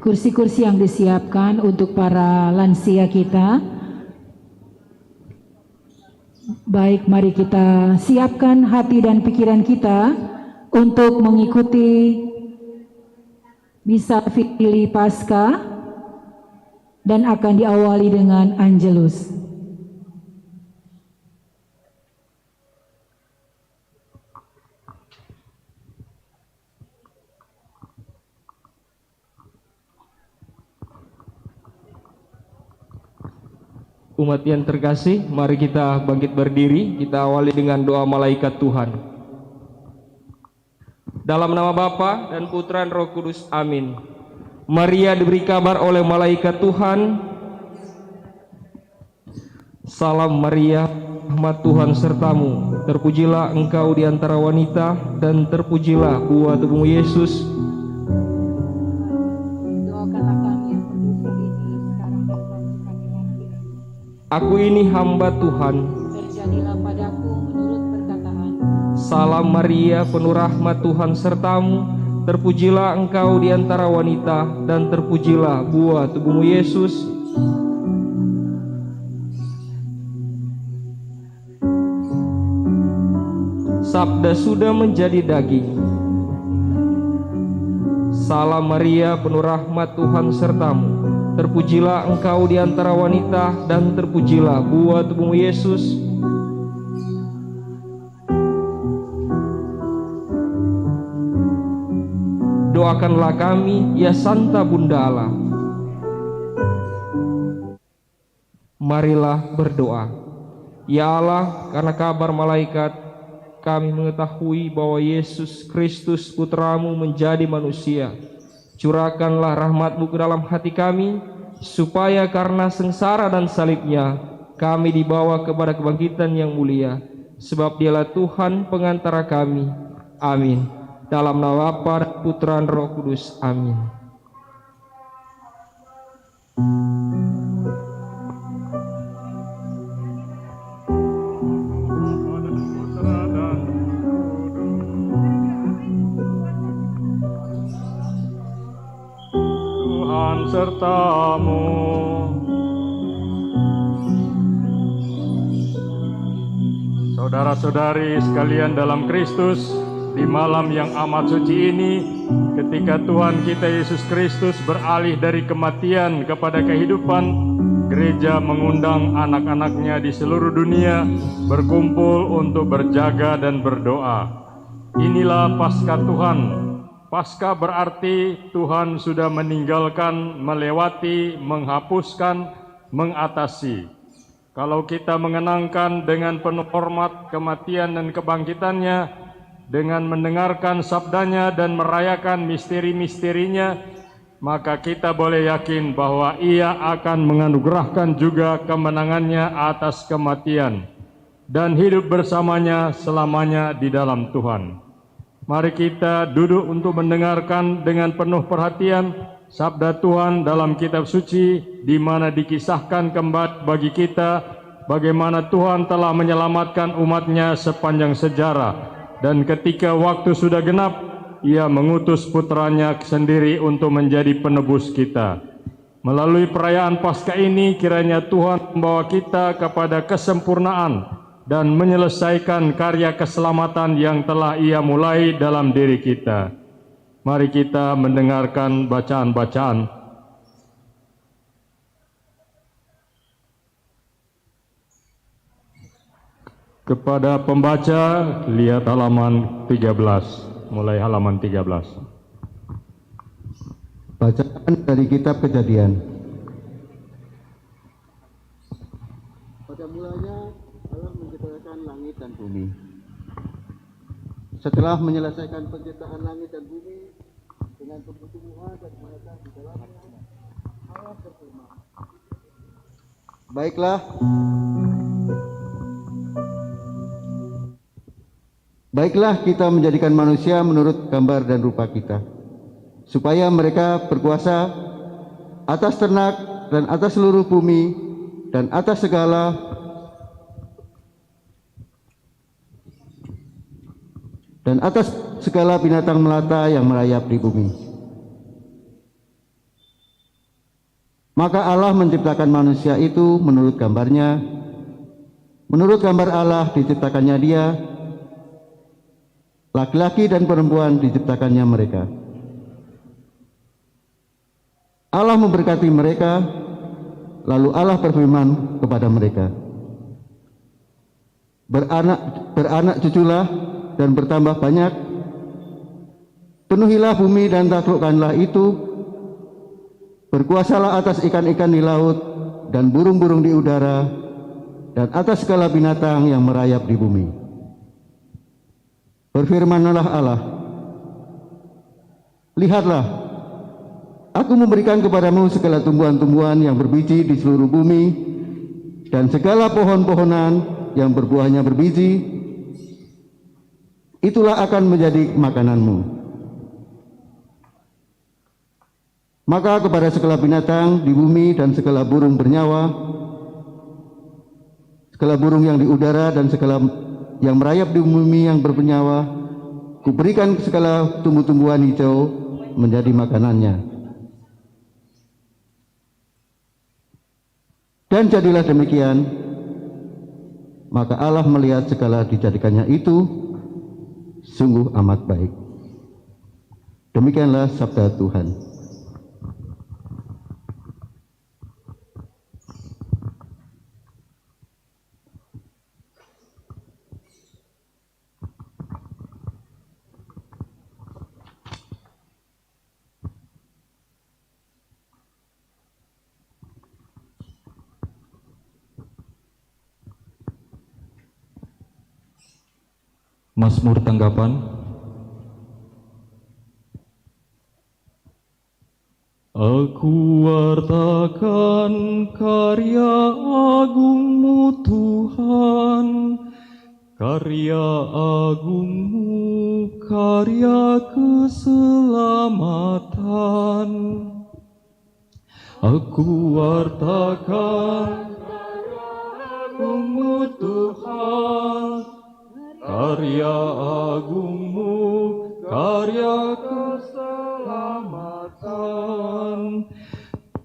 kursi-kursi yang disiapkan untuk para lansia kita. Baik, mari kita siapkan hati dan pikiran kita untuk mengikuti misa Fili Pasca dan akan diawali dengan Angelus. Umat yang terkasih, mari kita bangkit berdiri, kita awali dengan doa malaikat Tuhan. Dalam nama Bapa dan Putra dan Roh Kudus, amin. Maria diberi kabar oleh malaikat Tuhan, salam Maria, rahmat Tuhan sertamu, terpujilah engkau di antara wanita, dan terpujilah buah tubuhmu Yesus. Aku ini hamba Tuhan, Terjadilah padaku menurut perkataan. salam Maria, penuh rahmat Tuhan sertamu, terpujilah engkau di antara wanita, dan terpujilah buah tubuhmu Yesus. Sabda sudah menjadi daging. Salam Maria, penuh rahmat Tuhan sertamu, terpujilah engkau di antara wanita, dan terpujilah buah tubuhmu Yesus. Doakanlah kami, ya Santa Bunda Allah. Marilah berdoa. Ya Allah, karena kabar malaikat, kami mengetahui bahwa Yesus Kristus Putramu menjadi manusia. Curahkanlah rahmat-Mu ke dalam hati kami, supaya karena sengsara dan salibnya, kami dibawa kepada kebangkitan yang mulia. Sebab Dialah Tuhan pengantara kami. Amin. Dalam nama Bapa dan Putra dan Roh Kudus. Amin. Tuhan sertamu. Saudara-saudari sekalian dalam Kristus, di malam yang amat suci ini, ketika Tuhan kita Yesus Kristus beralih dari kematian kepada kehidupan, gereja mengundang anak-anaknya di seluruh dunia berkumpul untuk berjaga dan berdoa. Inilah Paskah Tuhan. Paskah berarti Tuhan sudah meninggalkan, melewati, menghapuskan, mengatasi. Kalau kita mengenangkan dengan penuh hormat kematian dan kebangkitannya, dengan mendengarkan sabdanya dan merayakan misteri-misterinya, maka kita boleh yakin bahwa Ia akan menganugerahkan juga kemenangannya atas kematian dan hidup bersamanya selamanya di dalam Tuhan. Mari kita duduk untuk mendengarkan dengan penuh perhatian sabda Tuhan dalam kitab suci, di mana dikisahkan kembali bagi kita bagaimana Tuhan telah menyelamatkan umatnya sepanjang sejarah. Dan ketika waktu sudah genap, Ia mengutus putranya sendiri untuk menjadi penebus kita. Melalui perayaan Paskah ini, kiranya Tuhan membawa kita kepada kesempurnaan dan menyelesaikan karya keselamatan yang telah Ia mulai dalam diri kita. Mari kita mendengarkan bacaan-bacaan. Kepada pembaca, lihat halaman 13, mulai halaman 13. Bacaan dari kitab Kejadian. Pada mulanya Allah menciptakan langit dan bumi. Setelah menyelesaikan penciptaan langit dan bumi dengan tumbuh-tumbuhan dan binatang di dalamnya, Allah berfirman, Baiklah kita menjadikan manusia menurut gambar dan rupa kita, supaya mereka berkuasa atas ternak dan atas seluruh bumi dan atas segala binatang melata yang merayap di bumi. Maka Allah menciptakan manusia itu menurut gambarnya. Menurut gambar Allah diciptakannya dia, laki-laki dan perempuan diciptakannya mereka. Allah memberkati mereka, lalu Allah berfirman kepada mereka, beranak cuculah dan bertambah banyak, penuhilah bumi dan taklukkanlah itu, berkuasalah atas ikan-ikan di laut dan burung-burung di udara, dan atas segala binatang yang merayap di bumi. Berfirmanlah Allah, lihatlah, aku memberikan kepadamu segala tumbuhan-tumbuhan yang berbiji di seluruh bumi, dan segala pohon-pohonan yang berbuahnya berbiji, itulah akan menjadi makananmu. Maka kepada segala binatang di bumi dan segala burung bernyawa, segala burung yang di udara dan segala yang merayap di bumi yang bernyawa, kuberikan segala tumbuh-tumbuhan hijau menjadi makanannya. Dan jadilah demikian. Maka Allah melihat segala dijadikannya itu sungguh amat baik. Demikianlah sabda Tuhan. Mazmur tanggapan. Aku wartakan karya agungmu Tuhan, karya agungmu, karya keselamatan. Aku wartakan karya agungmu Tuhan, karya agungmu, karya keselamatan.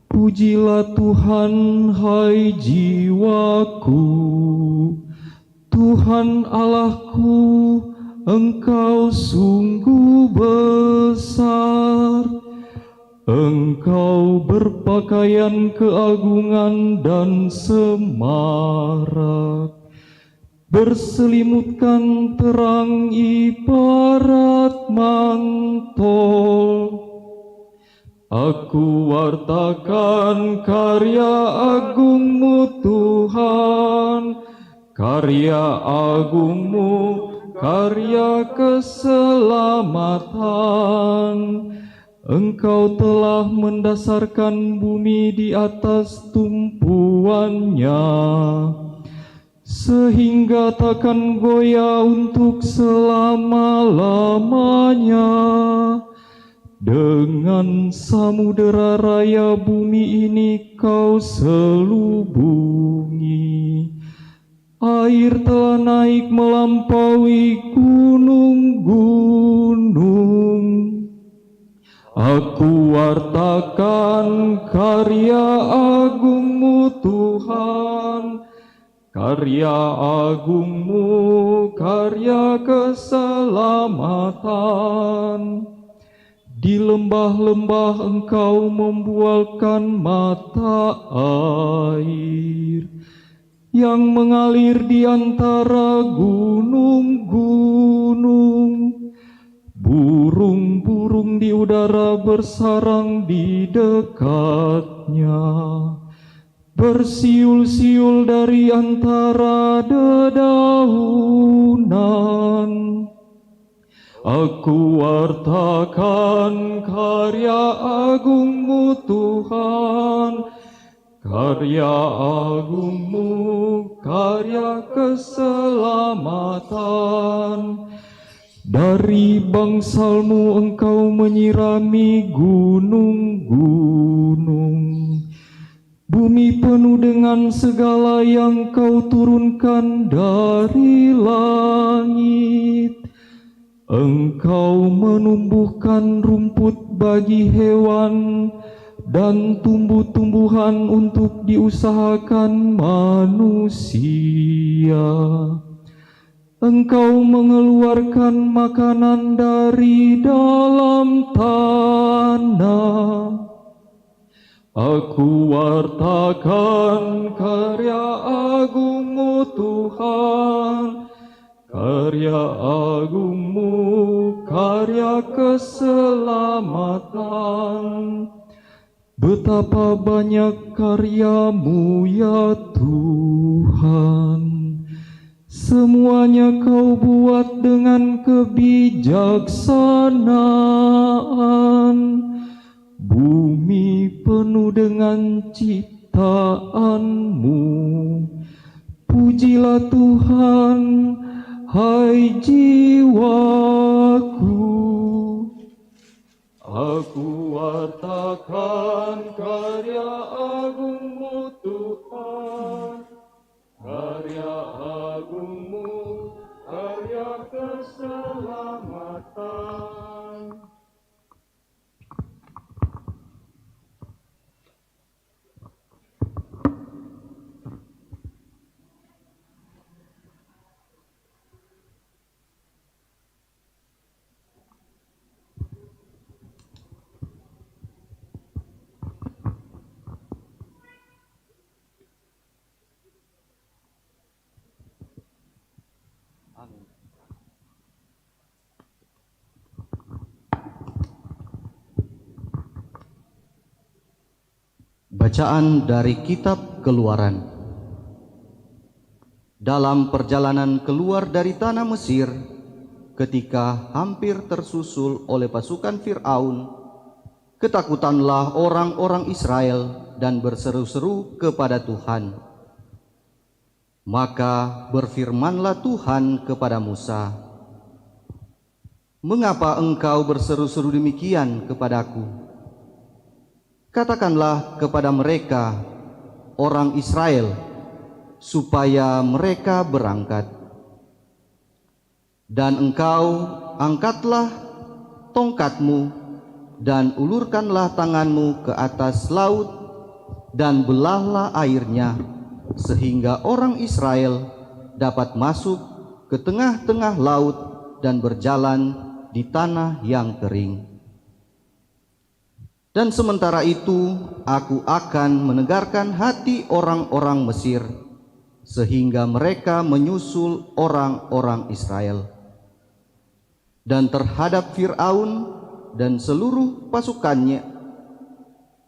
Pujilah Tuhan, hai jiwaku, Tuhan Allahku, Engkau sungguh besar. Engkau berpakaian keagungan dan semarak, berselimutkan terang ibarat mantel. Aku wartakan karya agungmu Tuhan, karya agungmu, karya keselamatan. Engkau telah mendasarkan bumi di atas tumpuannya, sehingga takkan goyah untuk selama-lamanya. Dengan samudera raya bumi ini kau selubungi. Air telah naik melampaui gunung-gunung. Aku wartakan karya agungmu Tuhan, karya agungmu, karya keselamatan. Di lembah-lembah Engkau membualkan mata air yang mengalir di antara gunung-gunung. Burung-burung di udara bersarang di dekatnya, bersiul-siul dari antara dedaunan. Aku wartakan karya agungmu Tuhan, karya agungmu, karya keselamatan. Dari bangsalmu Engkau menyirami gunung-gunung. Bumi penuh dengan segala yang Kau turunkan dari langit. Engkau menumbuhkan rumput bagi hewan dan tumbuh-tumbuhan untuk diusahakan manusia. Engkau mengeluarkan makanan dari dalam tanah. Aku wartakan karya agung-Mu Tuhan, karya agung-Mu, karya keselamatan. Betapa banyak karya-Mu ya Tuhan. Semuanya Kau buat dengan kebijaksanaan. Bumi penuh dengan ciptaan-Mu. Pujilah Tuhan, hai jiwaku. Aku wartakan karya agung-Mu Tuhan, karya agung-Mu, karya keselamatan. Bacaan dari Kitab Keluaran. Dalam perjalanan keluar dari tanah Mesir, ketika hampir tersusul oleh pasukan Fir'aun, ketakutanlah orang-orang Israel dan berseru-seru kepada Tuhan. Maka berfirmanlah Tuhan kepada Musa, "Mengapa engkau berseru-seru demikian kepadaku? Katakanlah kepada mereka, orang Israel, supaya mereka berangkat. Dan engkau angkatlah tongkatmu dan ulurkanlah tanganmu ke atas laut dan belahlah airnya, sehingga orang Israel dapat masuk ke tengah-tengah laut dan berjalan di tanah yang kering. Dan sementara itu aku akan menegarkan hati orang-orang Mesir, sehingga mereka menyusul orang-orang Israel. Dan terhadap Fir'aun dan seluruh pasukannya,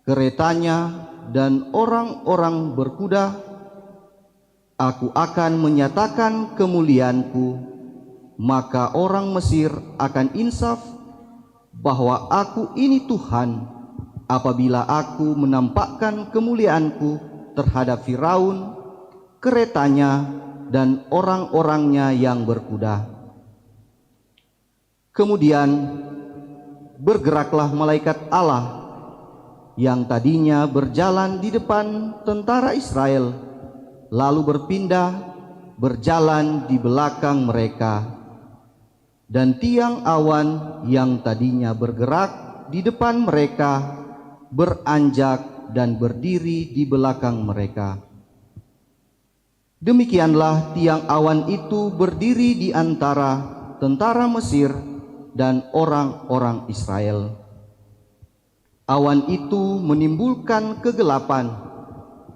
keretanya dan orang-orang berkuda, aku akan menyatakan kemuliaanku, maka orang Mesir akan insaf bahwa aku ini Tuhan, apabila aku menampakkan kemuliaanku terhadap Firaun, keretanya, dan orang-orangnya yang berkuda." Kemudian bergeraklah malaikat Allah yang tadinya berjalan di depan tentara Israel, lalu berpindah berjalan di belakang mereka. Dan tiang awan yang tadinya bergerak di depan mereka beranjak dan berdiri di belakang mereka. Demikianlah tiang awan itu berdiri di antara tentara Mesir dan orang-orang Israel. Awan itu menimbulkan kegelapan,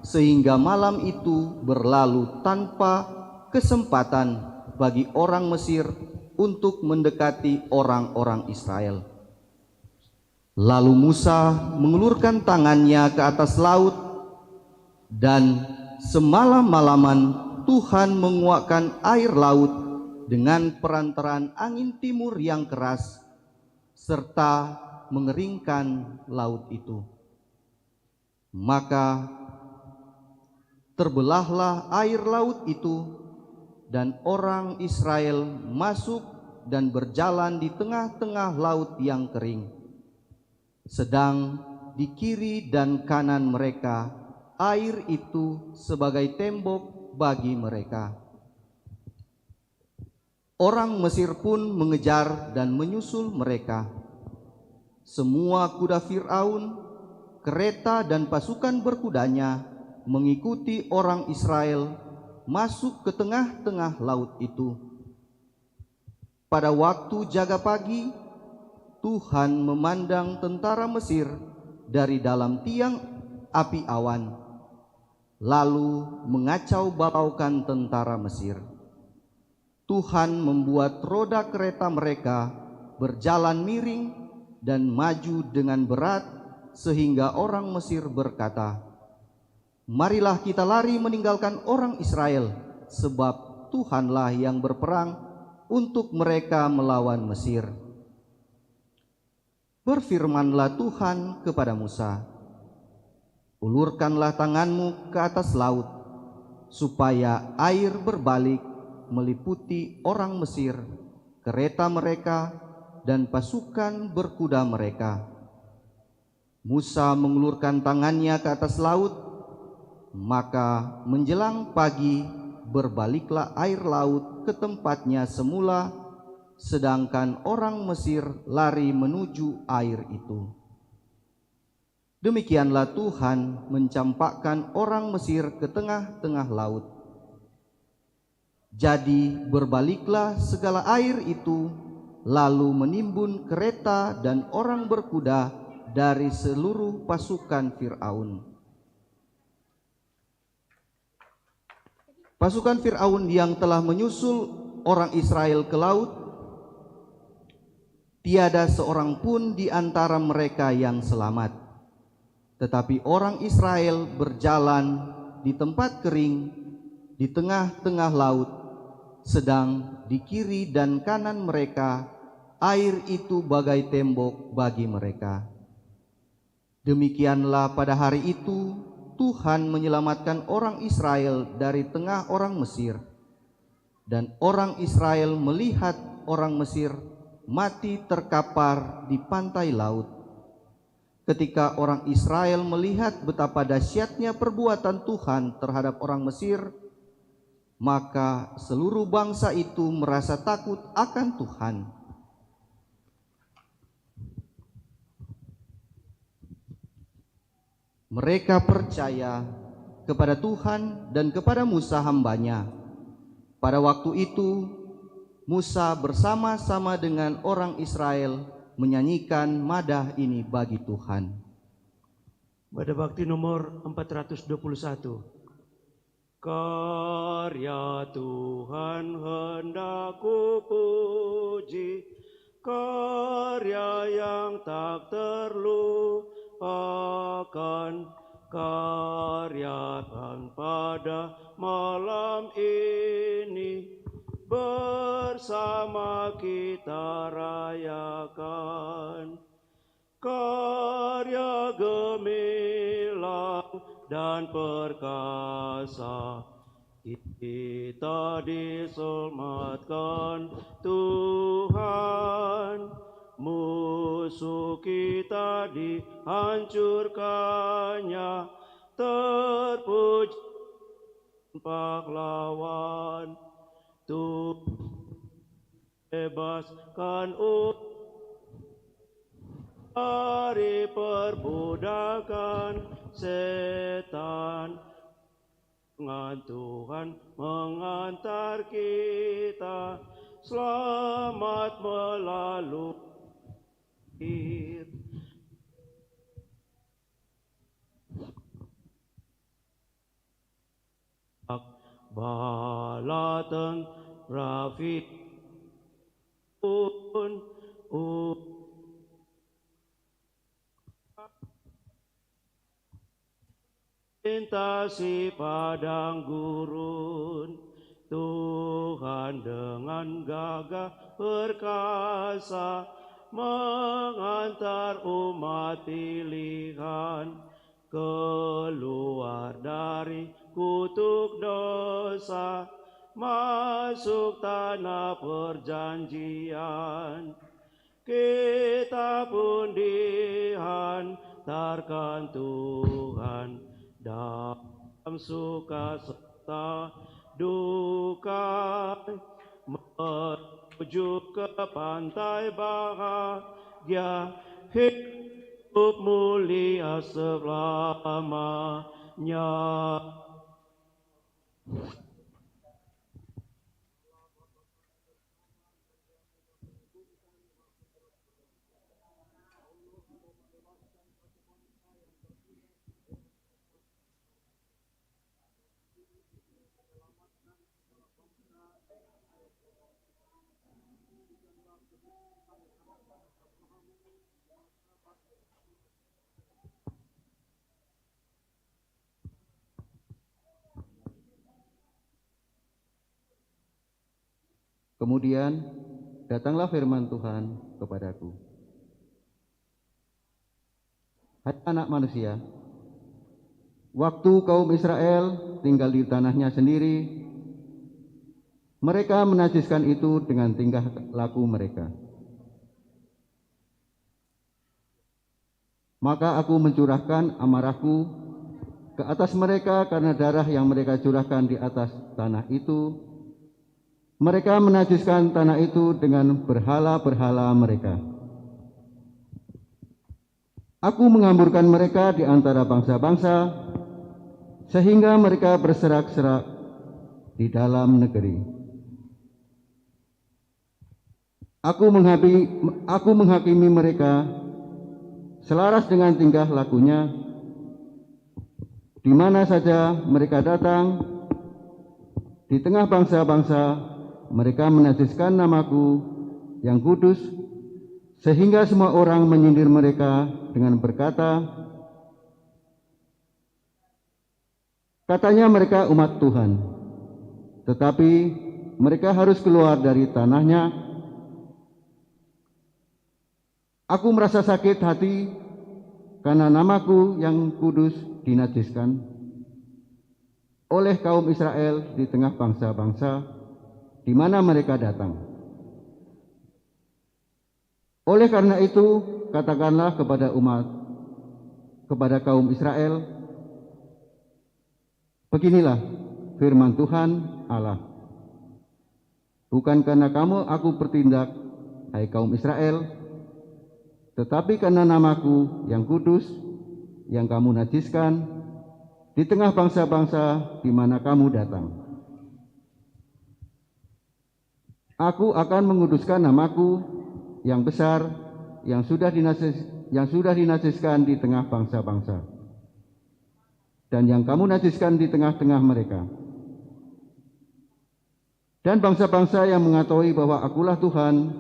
sehingga malam itu berlalu tanpa kesempatan bagi orang Mesir untuk mendekati orang-orang Israel. Lalu Musa mengulurkan tangannya ke atas laut, dan semalam-malaman Tuhan menguakkan air laut dengan perantaraan angin timur yang keras, serta mengeringkan laut itu. Maka terbelahlah air laut itu, dan orang Israel masuk dan berjalan di tengah-tengah laut yang kering. Sedang di kiri dan kanan mereka air itu sebagai tembok bagi mereka. Orang Mesir pun mengejar dan menyusul mereka. Semua kuda Fir'aun, kereta dan pasukan berkudanya mengikuti orang Israel masuk ke tengah-tengah laut itu. Pada waktu jaga pagi, Tuhan memandang tentara Mesir dari dalam tiang api awan, lalu mengacau balaukan tentara Mesir. Tuhan membuat roda kereta mereka berjalan miring dan maju dengan berat, sehingga orang Mesir berkata, "Marilah kita lari meninggalkan orang Israel, sebab Tuhanlah yang berperang untuk mereka melawan Mesir." Berfirmanlah Tuhan kepada Musa, "Ulurkanlah tanganmu ke atas laut, supaya air berbalik meliputi orang Mesir, kereta mereka, dan pasukan berkuda mereka." Musa mengulurkan tangannya ke atas laut, maka menjelang pagi berbaliklah air laut ke tempatnya semula, sedangkan orang Mesir lari menuju air itu. Demikianlah Tuhan mencampakkan orang Mesir ke tengah-tengah laut. Jadi berbaliklah segala air itu, lalu menimbun kereta dan orang berkuda dari seluruh pasukan Fir'aun. Pasukan Fir'aun yang telah menyusul orang Israel ke laut, tiada seorang pun di antara mereka yang selamat. Tetapi orang Israel berjalan di tempat kering di tengah-tengah laut, sedang di kiri dan kanan mereka air itu bagai tembok bagi mereka. Demikianlah pada hari itu Tuhan menyelamatkan orang Israel dari tengah orang Mesir, dan orang Israel melihat orang Mesir mati terkapar di pantai laut. Ketika orang Israel melihat betapa dahsyatnya perbuatan Tuhan terhadap orang Mesir, maka seluruh bangsa itu merasa takut akan Tuhan. Mereka percaya kepada Tuhan dan kepada Musa hamba-Nya. Pada waktu itu Musa bersama-sama dengan orang Israel menyanyikan madah ini bagi Tuhan. Madah bakti nomor 421. Karya Tuhan hendak ku puji, karya yang tak terlupakan, karya Tuhan pada malam ini, bersama kita rayakan. Karya gemilang dan perkasa, kita diselamatkan Tuhan. Musuh kita dihancurkannya, terpuji pahlawan. Tuhan bebaskan dari perbudakan setan. Dengan Tuhan mengantar kita selamat melalui hidup. Bala tentara Fir'aun lintasi padang gurun. Tuhan dengan gagah perkasa mengantar umat pilihan keluar dari kutuk dosa, masuk tanah perjanjian. Kita pun dihantarkan Tuhan dalam suka serta duka, menuju ke pantai bahagia. hidup mulia selamanya. Kemudian datanglah firman Tuhan kepadaku. Hai anak manusia, waktu kaum Israel tinggal di tanahnya sendiri, mereka menajiskan itu dengan tingkah laku mereka. Maka aku mencurahkan amarahku ke atas mereka karena darah yang mereka curahkan di atas tanah itu. Mereka menajiskan tanah itu dengan berhala-berhala mereka. Aku menghamburkan mereka di antara bangsa-bangsa, sehingga mereka berserak-serak di dalam negeri. Aku menghakimi mereka selaras dengan tingkah lakunya, di mana saja mereka datang, di tengah bangsa-bangsa. Mereka menajiskan namaku yang kudus, sehingga semua orang menyindir mereka dengan berkata, katanya mereka umat Tuhan, tetapi mereka harus keluar dari tanahnya. Aku merasa sakit hati karena namaku yang kudus dinajiskan oleh kaum Israel di tengah bangsa-bangsa di mana mereka datang. Oleh karena itu, katakanlah kepada kaum Israel, beginilah firman Tuhan Allah. Bukan karena kamu aku bertindak, hai kaum Israel, tetapi karena namaku yang kudus, yang kamu najiskan di tengah bangsa-bangsa di mana kamu datang. Aku akan menguduskan namaku yang besar yang sudah dinajiskan di tengah bangsa-bangsa dan yang kamu najiskan di tengah-tengah mereka. Dan bangsa-bangsa yang mengetahui bahwa akulah Tuhan,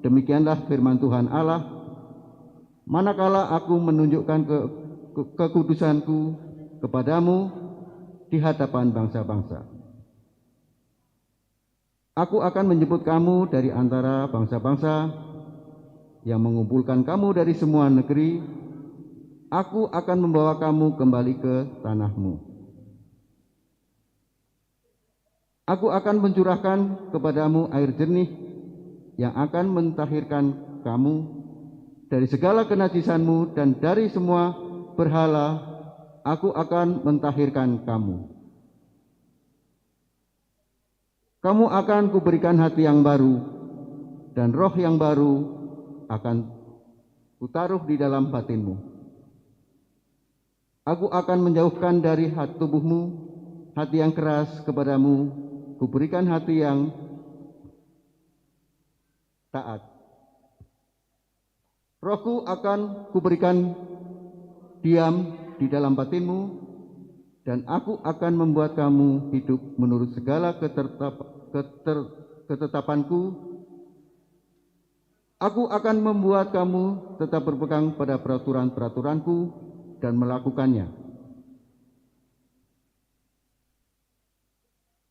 demikianlah firman Tuhan Allah, manakala aku menunjukkan kekudusanku kepadamu di hadapan bangsa-bangsa. Aku akan menjemput kamu dari antara bangsa-bangsa yang mengumpulkan kamu dari semua negeri. Aku akan membawa kamu kembali ke tanahmu. Aku akan mencurahkan kepadamu air jernih yang akan mentahirkan kamu dari segala kenajisanmu, dan dari semua berhala aku akan mentahirkan kamu. Kamu akan kuberikan hati yang baru, dan roh yang baru akan kutaruh di dalam batinmu. Aku akan menjauhkan dari hati tubuhmu hati yang keras kepadamu, kuberikan hati yang taat. Rohku akan kuberikan diam di dalam batinmu, dan aku akan membuat kamu hidup menurut segala ketetapanku. Aku akan membuat kamu tetap berpegang pada peraturan-peraturanku dan melakukannya.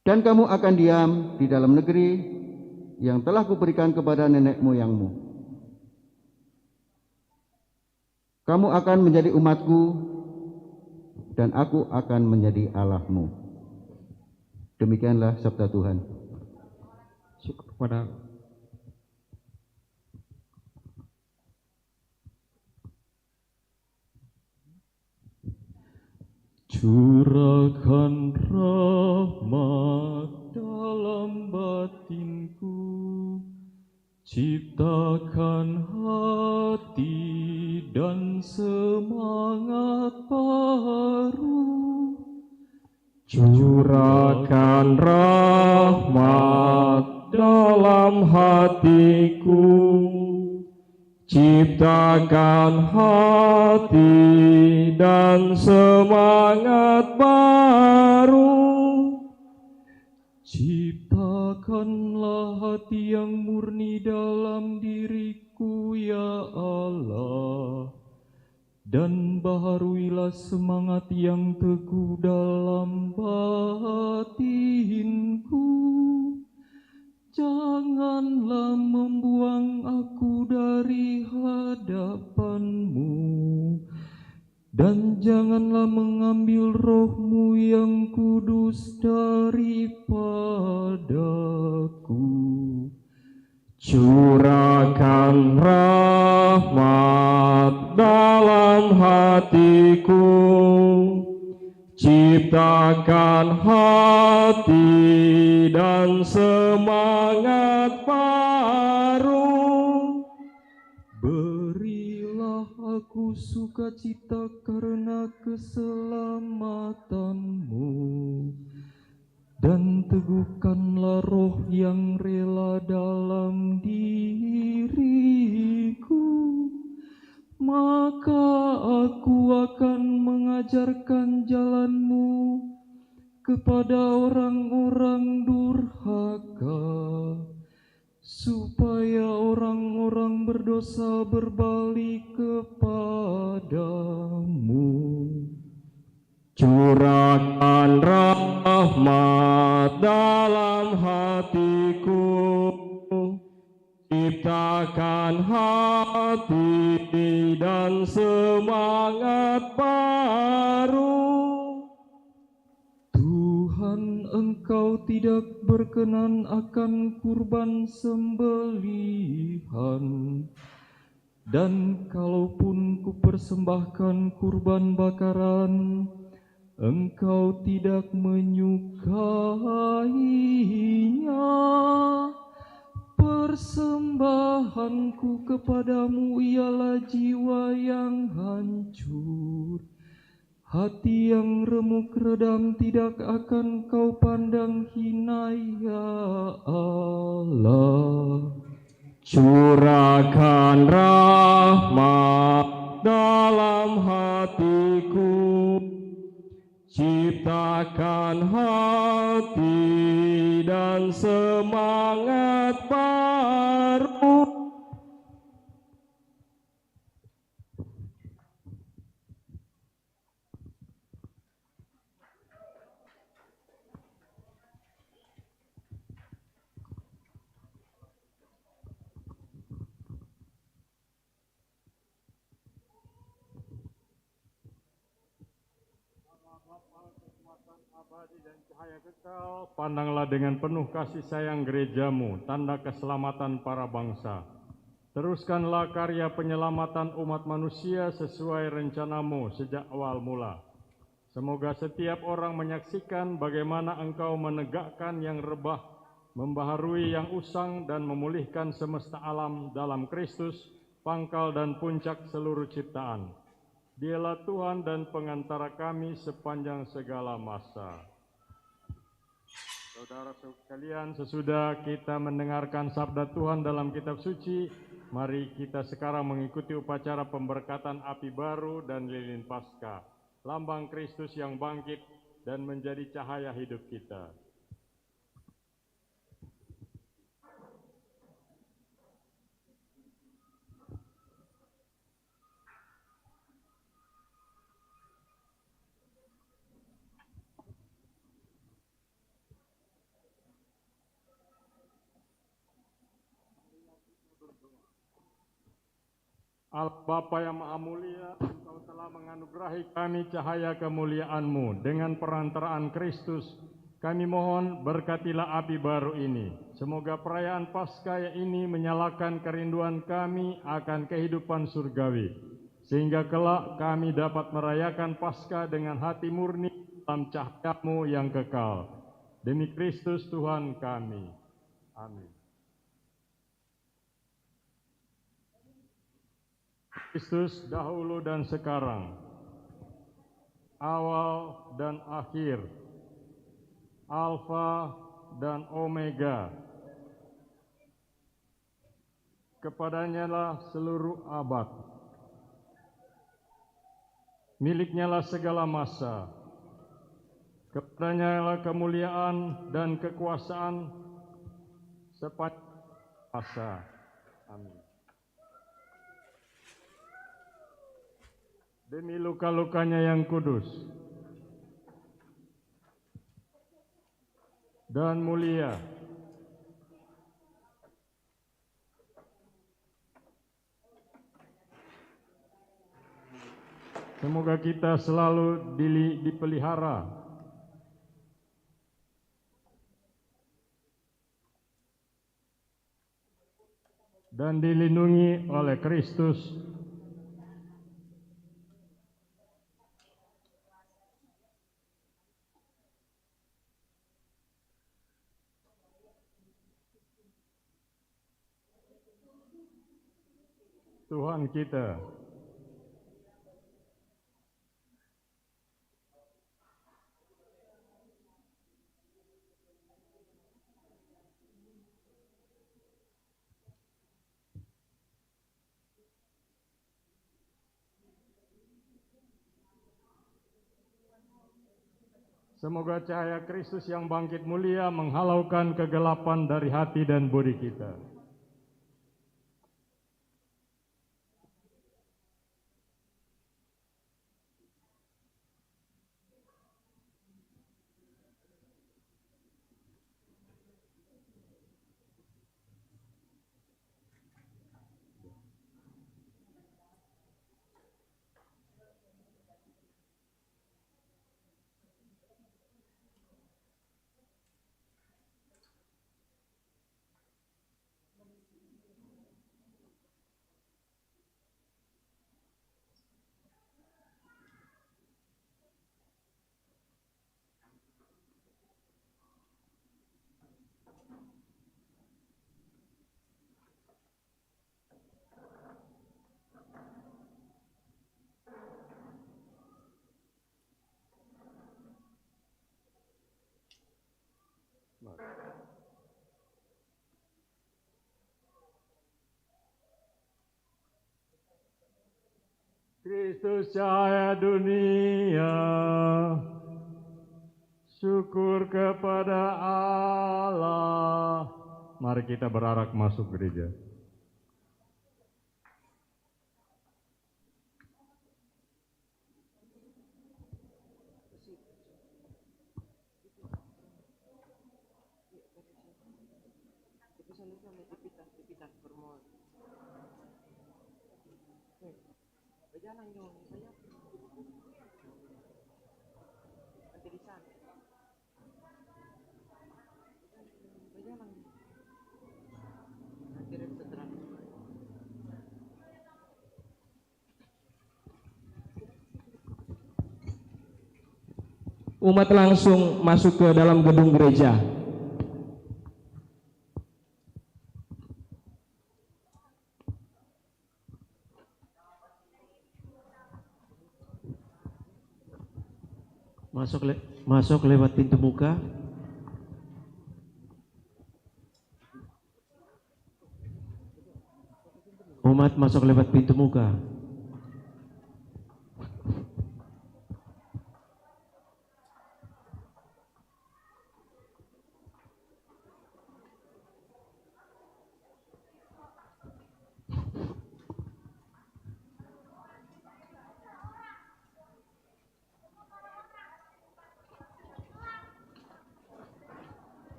Dan kamu akan diam di dalam negeri yang telah kuberikan kepada nenek moyangmu. Kamu akan menjadi umatku, dan aku akan menjadi Allahmu. Demikianlah sabda Tuhan. Syukur kepada Curahkan rahmat dalam batinku, ciptakan hati dan Curahkan rahmat dalam hatiku, ciptakan hati dan semangat baru. Ciptakanlah hati yang murni dalam diriku, ya Allah, dan baharuilah semangat yang teguh dalam batinku. Janganlah membuang aku dari hadapan-Mu, dan janganlah mengambil roh-Mu yang kudus daripadaku. Curahkan rahmat dalam hatiku, ciptakan hati dan semangat baru. Berilah aku sukacita karena keselamatan-Mu, dan teguhkanlah roh yang rela dalam diriku. Maka aku akan mengajarkan jalan-Mu kepada orang-orang durhaka, supaya orang-orang berdosa berbalik kepadamu. Curahkan rahmat dalam hatiku, ciptakan hati dan semangat baru. Tuhan, Engkau tidak berkenan akan kurban sembelihan, dan kalaupun kupersembahkan kurban bakaran, Engkau tidak menyukainya. Persembahanku kepadamu ialah jiwa yang hancur. Hati yang remuk redam tidak akan Kau pandang hina, ya Allah. Curahkan rahmat dalam hatiku, ciptakan hati dan semangat baru. Dan cahaya kekal, pandanglah dengan penuh kasih sayang gereja-Mu, tanda keselamatan para bangsa. Teruskanlah karya penyelamatan umat manusia sesuai rencana-Mu sejak awal mula. Semoga setiap orang menyaksikan bagaimana Engkau menegakkan yang rebah, membaharui yang usang, dan memulihkan semesta alam dalam Kristus, pangkal dan puncak seluruh ciptaan. Dialah Tuhan dan pengantara kami sepanjang segala masa. Saudara sekalian, sesudah kita mendengarkan sabda Tuhan dalam kitab suci, mari kita sekarang mengikuti upacara pemberkatan api baru dan lilin Paskah, lambang Kristus yang bangkit dan menjadi cahaya hidup kita. Allah Bapa yang Maha Mulia, Engkau telah menganugerahi kami cahaya kemuliaan-Mu. Dengan perantaraan Kristus, kami mohon berkatilah api baru ini. Semoga perayaan Paskah ini menyalakan kerinduan kami akan kehidupan surgawi, sehingga kelak kami dapat merayakan Paskah dengan hati murni dalam cahaya-Mu yang kekal. Demi Kristus Tuhan kami. Amin. Kristus dahulu dan sekarang, awal dan akhir, Alfa dan Omega. Kepadanya lah seluruh abad. Miliknya lah segala masa. Kepadanya lah kemuliaan dan kekuasaan sepanjang masa. Amin. Demi luka-lukanya yang kudus dan mulia, semoga kita selalu dipelihara dan dilindungi oleh Kristus Tuhan kita. Semoga cahaya Kristus yang bangkit mulia menghalaukan kegelapan dari hati dan budi kita. Kristus cahaya dunia, syukur kepada Allah. Mari kita berarak masuk gereja. Umat langsung masuk ke dalam gedung gereja. Masuk lewat pintu muka. Umat masuk lewat pintu muka.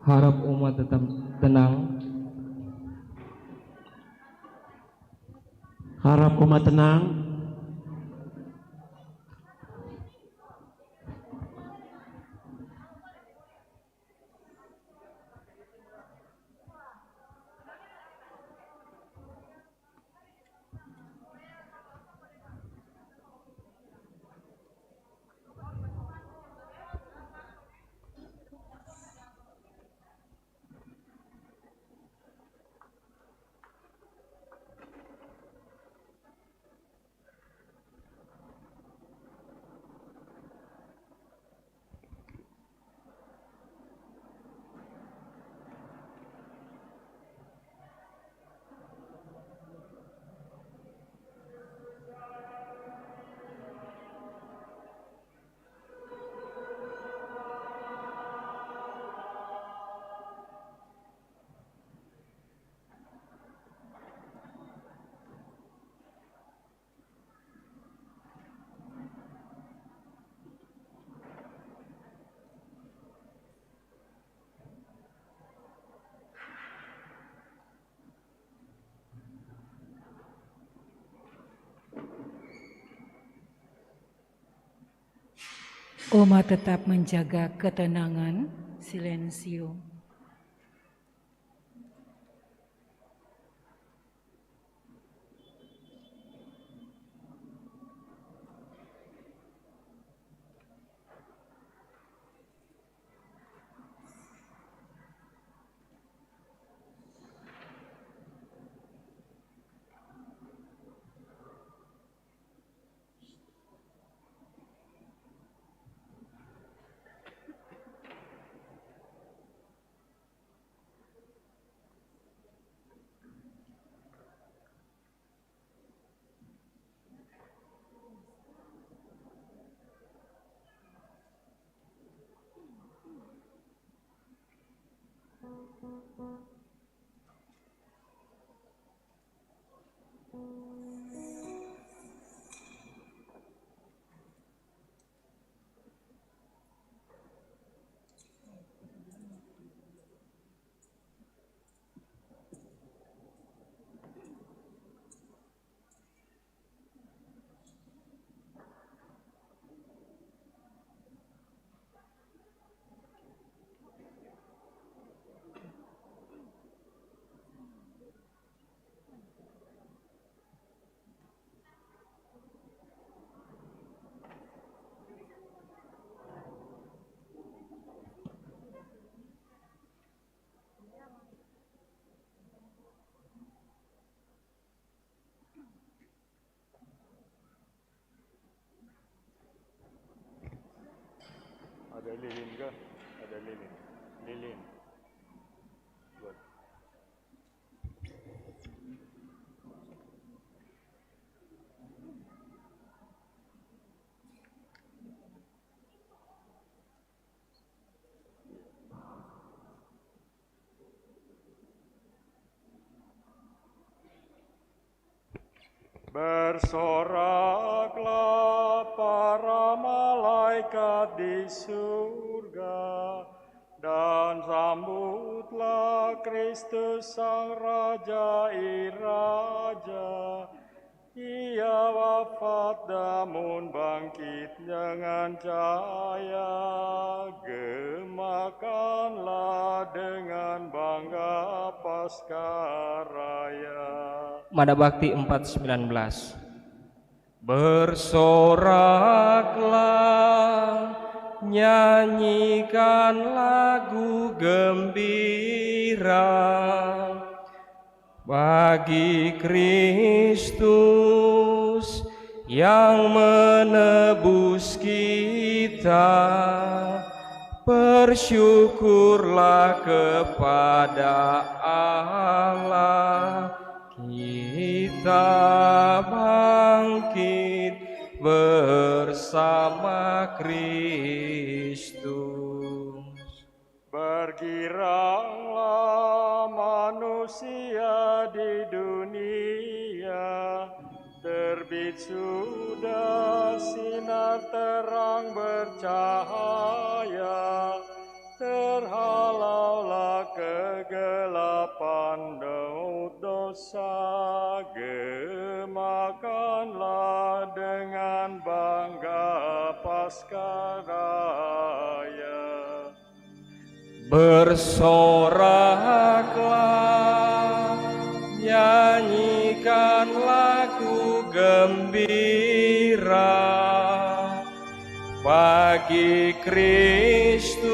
Harap umat tetap tenang. Harap umat tenang. Umat tetap menjaga ketenangan, silensio. Ada lilin ke? Ada lilin. Lilin. Buat. Bersoraklah para malaikat di surga, dan sambutlah Kristus Sang Raja Iraja. Ia wafat namun bangkit dengan cahaya, gemakanlah dengan bangga Paskaraya. Mada Bakti 4:19. Bersoraklah, nyanyikan lagu gembira bagi Kristus yang menebus kita. Bersyukurlah kepada Allah, kita bangkit bersama Kristus. Bergiranglah manusia di dunia, terbit sudah sinar terang bercahaya, terhalaulah kegelapan dosa, gemakanlah dengan bangga Paskaraya. Bersoraklah, nyanyikan lagu gembira bagi Kristus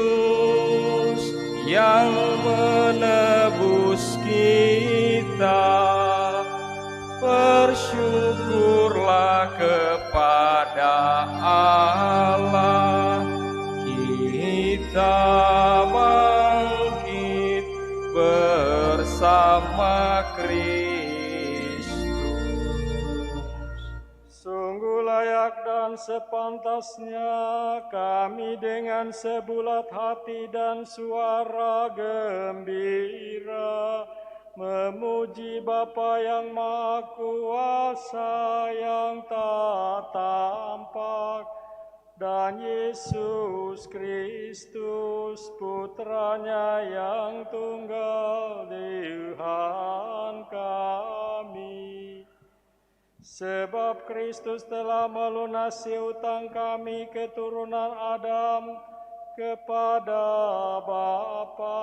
yang menebus kita. Bersyukurlah kepada Allah, kita bangkit bersama Kristus. Sungguh layak dan sepantasnya kami dengan sebulat hati dan suara gembira memuji Bapa yang Maha Kuasa yang tak tampak, dan Yesus Kristus Putranya yang tunggal Tuhan kami. Sebab Kristus telah melunasi utang kami keturunan Adam kepada Bapa.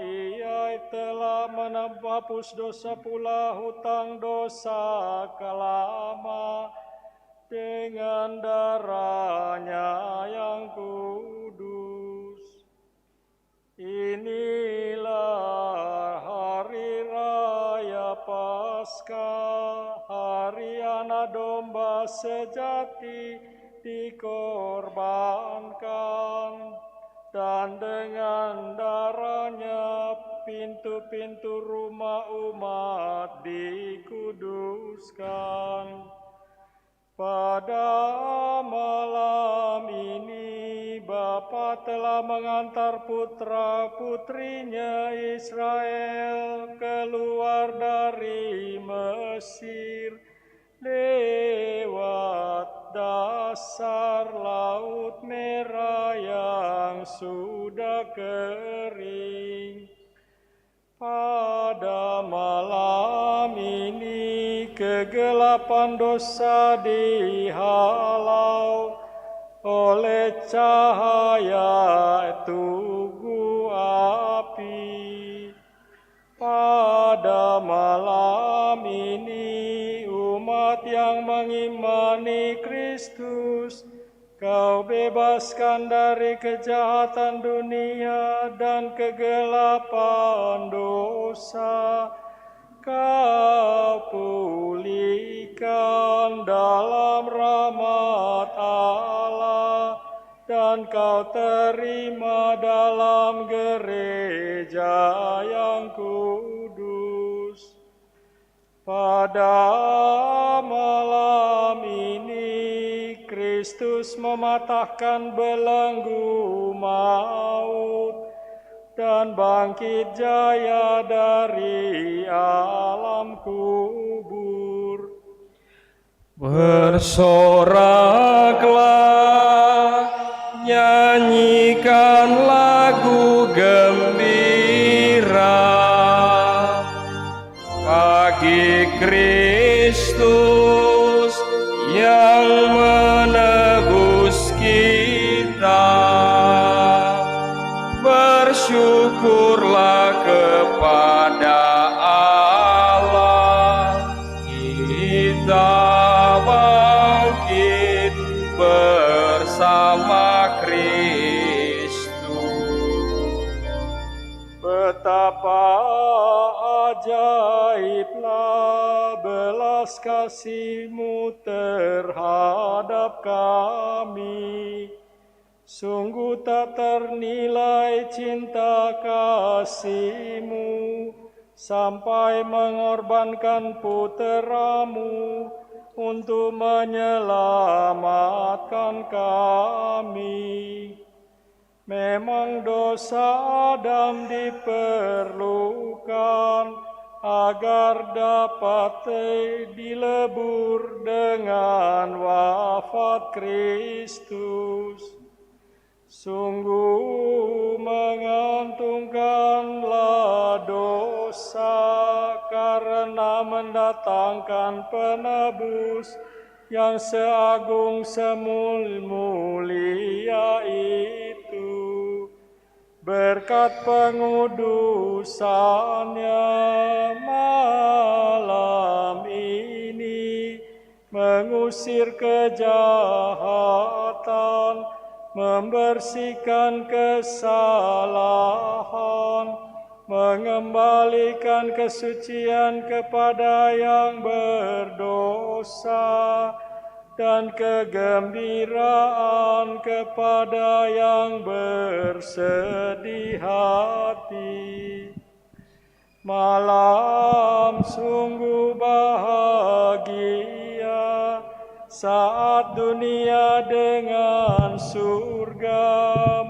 Ia telah menebus dosa pula hutang dosa kelama dengan darah-Nya yang kudus. Inilah hari raya Paskah, hari anak domba sejati dikorbankan, dan dengan darahnya pintu-pintu rumah umat dikuduskan. Pada malam ini Bapa telah mengantar putra-putrinya Israel keluar dari Mesir lewat dasar Laut Merah yang sudah kering. Pada malam ini kegelapan dosa dihalau oleh cahaya tugu api. Pada malam ini umat yang mengimani Kristus Kau bebaskan dari kejahatan dunia dan kegelapan dosa. Kau pulihkan dalam rahmat Allah, dan Kau terima dalam gereja yang kudus. Pada malam ini Kristus mematahkan belenggu maut dan bangkit jaya dari alam kubur. Bersoraklah, nyanyikan lagu gembira bagi Kristus yang menebus kita. Bersyukurlah kepada Allah, kita bangkit bersama Kristus. Betapa ajaiblah belas kasih-Mu terhadap kami. Sungguh tak ternilai cinta kasih-Mu sampai mengorbankan putra-Mu untuk menyelamatkan kami. Memang dosa Adam diperlukan agar dapat dilebur dengan wafat Kristus. Sungguh mengantungkanlah dosa karena mendatangkan penebus yang seagung semulia itu. Berkat pengudusannya malam ini mengusir kejahatan, membersihkan kesalahan, mengembalikan kesucian kepada yang berdosa, dan kegembiraan kepada yang bersedih hati. Malam sungguh bahagia saat dunia dengan surga,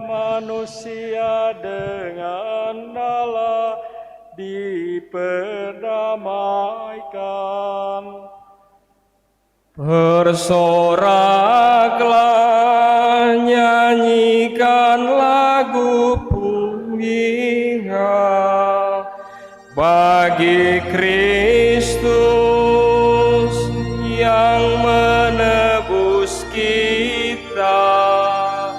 manusia dengan Allah diperdamaikan. Bersoraklah, nyanyikan lagu pujian bagi Kristus kita.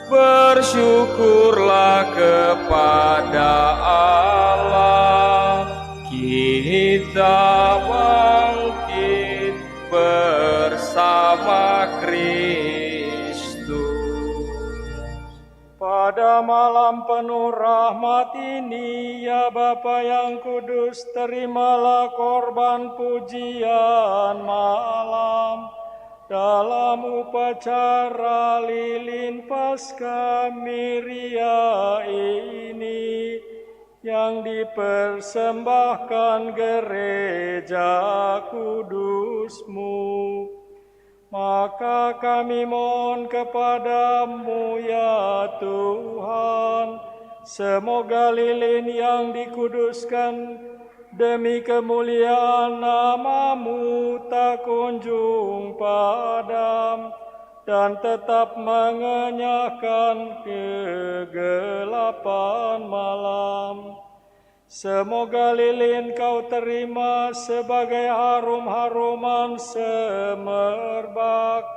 Bersyukurlah kepada Allah, kita bangkit bersama Kristus. Pada malam penuh rahmat ini, ya Bapa yang kudus, terimalah korban pujian malam dalam upacara lilin Paskah Miria ini yang dipersembahkan gereja kudus-Mu. Maka kami mohon kepadamu ya Tuhan, semoga lilin yang dikuduskan demi kemuliaan nama-Mu tak kunjung padam dan tetap mengenyahkan kegelapan malam. Semoga lilin Kau terima sebagai harum-haruman semerbak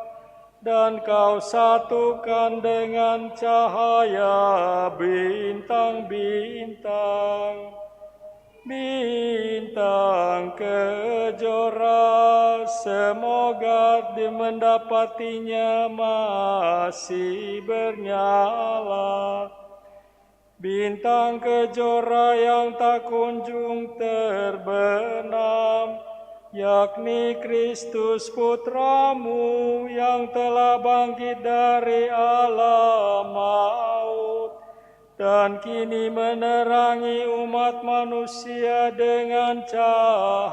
dan Kau satukan dengan cahaya bintang-bintang. Bintang kejora, semoga mendapatinya masih bernyala. Bintang kejora yang tak kunjung terbenam, yakni Kristus Putra-Mu yang telah bangkit dari alam maut dan kini menerangi umat manusia dengan cahayanya,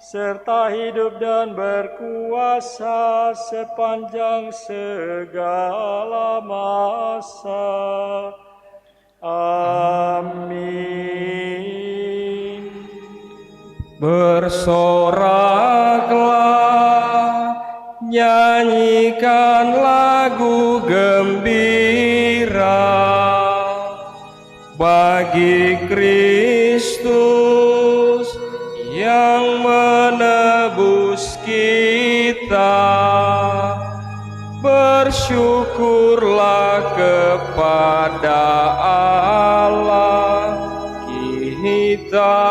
serta hidup dan berkuasa sepanjang segala masa. Amin. Bersoraklah, nyanyikan lagu gembira bagi Kristus yang menebus kita. Bersyukurlah kepada Allah, kita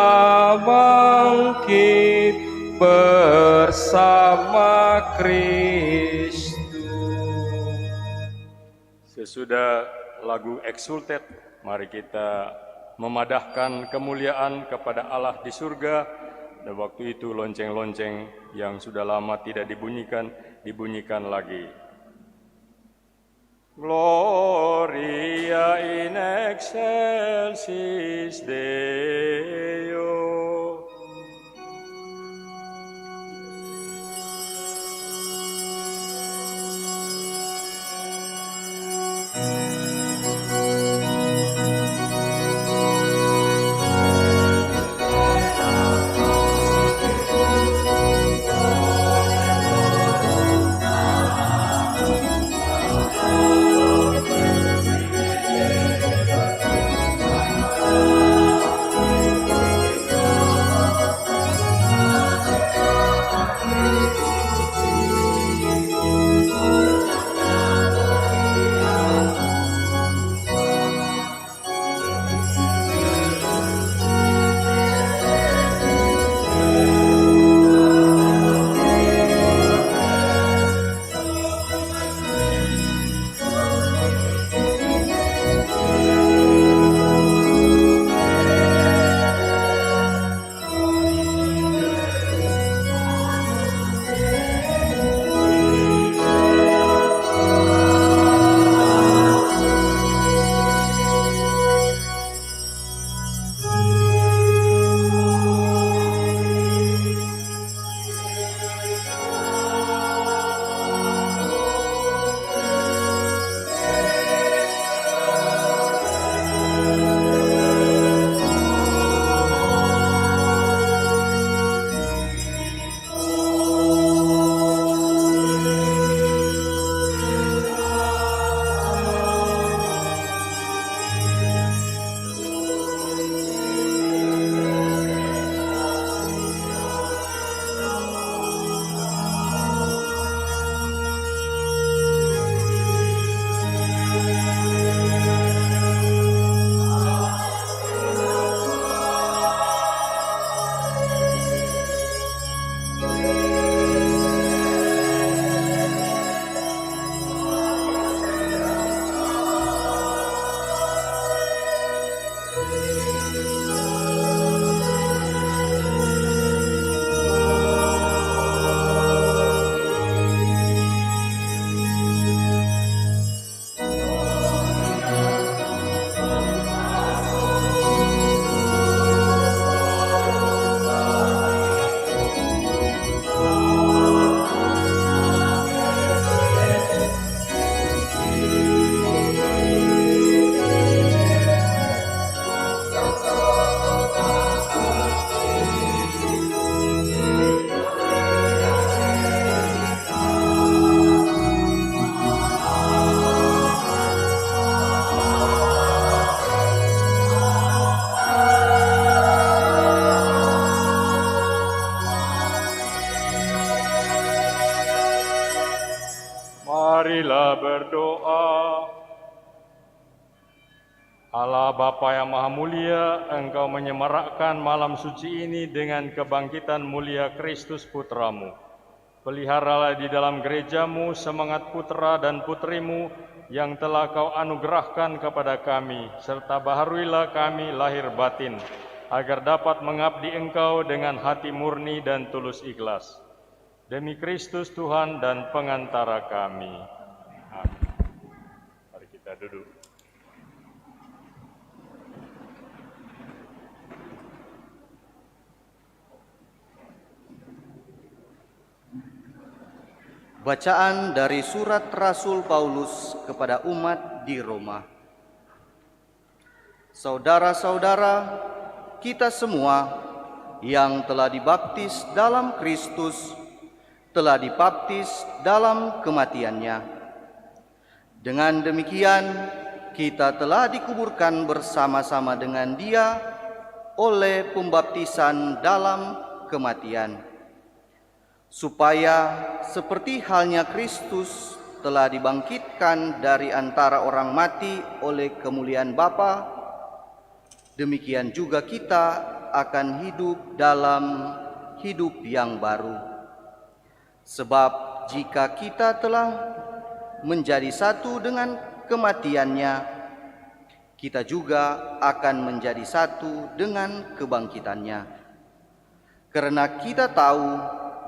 bangkit bersama Kristus. Sesudah lagu Exsultet, mari kita memadahkan kemuliaan kepada Allah di surga. Dan waktu itu lonceng-lonceng yang sudah lama tidak dibunyikan, dibunyikan lagi. Gloria in excelsis Deo. Marilah berdoa. Allah Bapa yang Maha Mulia, Engkau menyemarakkan malam suci ini dengan kebangkitan mulia Kristus Putramu. Peliharalah di dalam gerejamu semangat putra dan putrimu yang telah Kau anugerahkan kepada kami, serta baharuilah kami lahir batin, agar dapat mengabdi Engkau dengan hati murni dan tulus ikhlas. Demi Kristus Tuhan dan pengantara kami. Amin. Mari kita duduk. Bacaan dari surat Rasul Paulus kepada umat di Roma. Saudara-saudara, kita semua yang telah dibaptis dalam Kristus telah dibaptis dalam kematian-Nya. Dengan demikian, kita telah dikuburkan bersama-sama dengan Dia oleh pembaptisan dalam kematian, supaya seperti halnya Kristus telah dibangkitkan dari antara orang mati oleh kemuliaan Bapa, demikian juga kita akan hidup dalam hidup yang baru. Sebab jika kita telah menjadi satu dengan kematian-Nya, kita juga akan menjadi satu dengan kebangkitan-Nya. Karena kita tahu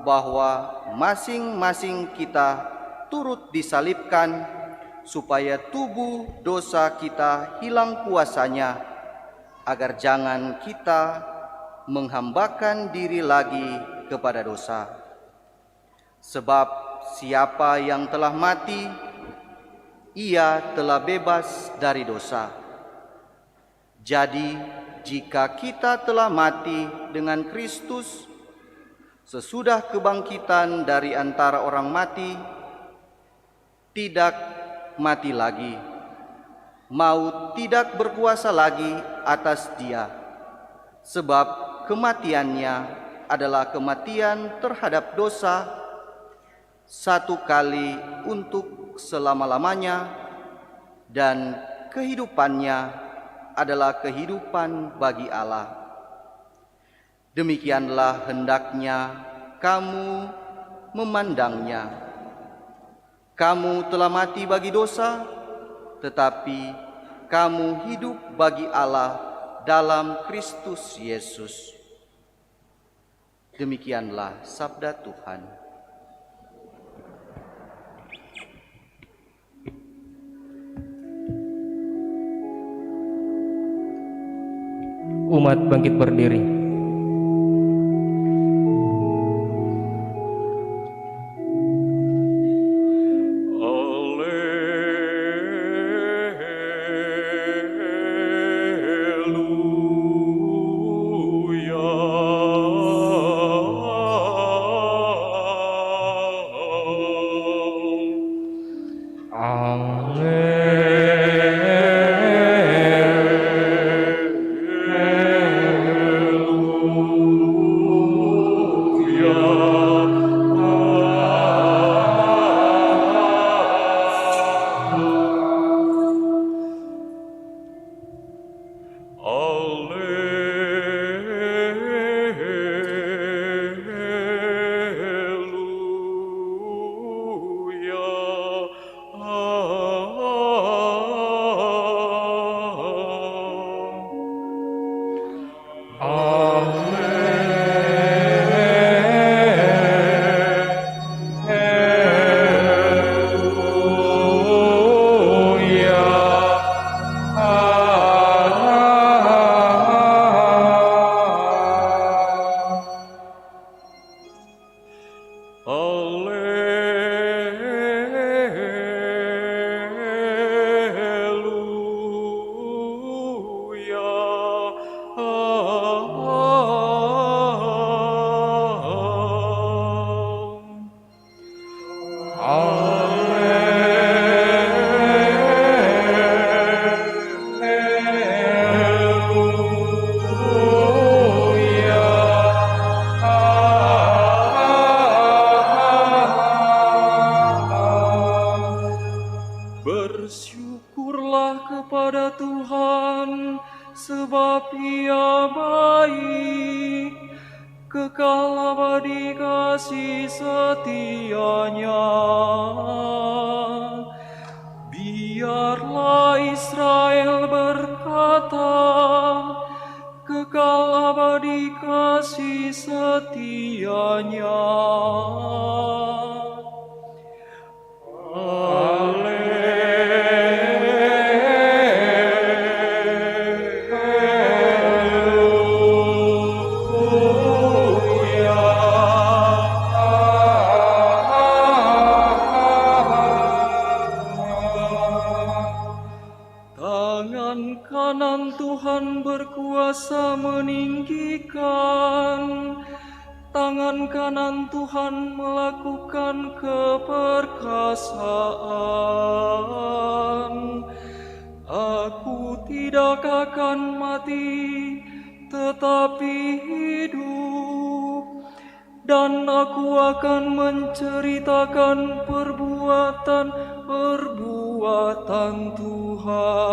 bahwa masing-masing kita turut disalibkan supaya tubuh dosa kita hilang kuasanya, agar jangan kita menghambakan diri lagi kepada dosa. Sebab siapa yang telah mati, ia telah bebas dari dosa. Jadi jika kita telah mati dengan Kristus, sesudah kebangkitan dari antara orang mati, tidak mati lagi. Maut tidak berkuasa lagi atas dia, sebab kematiannya adalah kematian terhadap dosa, satu kali untuk selama-lamanya, dan kehidupannya adalah kehidupan bagi Allah. Demikianlah hendaknya kamu memandangnya. Kamu telah mati bagi dosa, tetapi kamu hidup bagi Allah dalam Kristus Yesus. Demikianlah sabda Tuhan. Umat bangkit berdiri. kepada Tuhan, sebab Ia baik, kekal abadi kasih setianya. Biarlah Israel berkata, kekal abadi kasih setianya. Tangan kanan Tuhan berkuasa meninggikan, tangan kanan Tuhan melakukan keperkasaan. Aku tidak akan mati, tetapi hidup, dan aku akan menceritakan perbuatan Tuhan.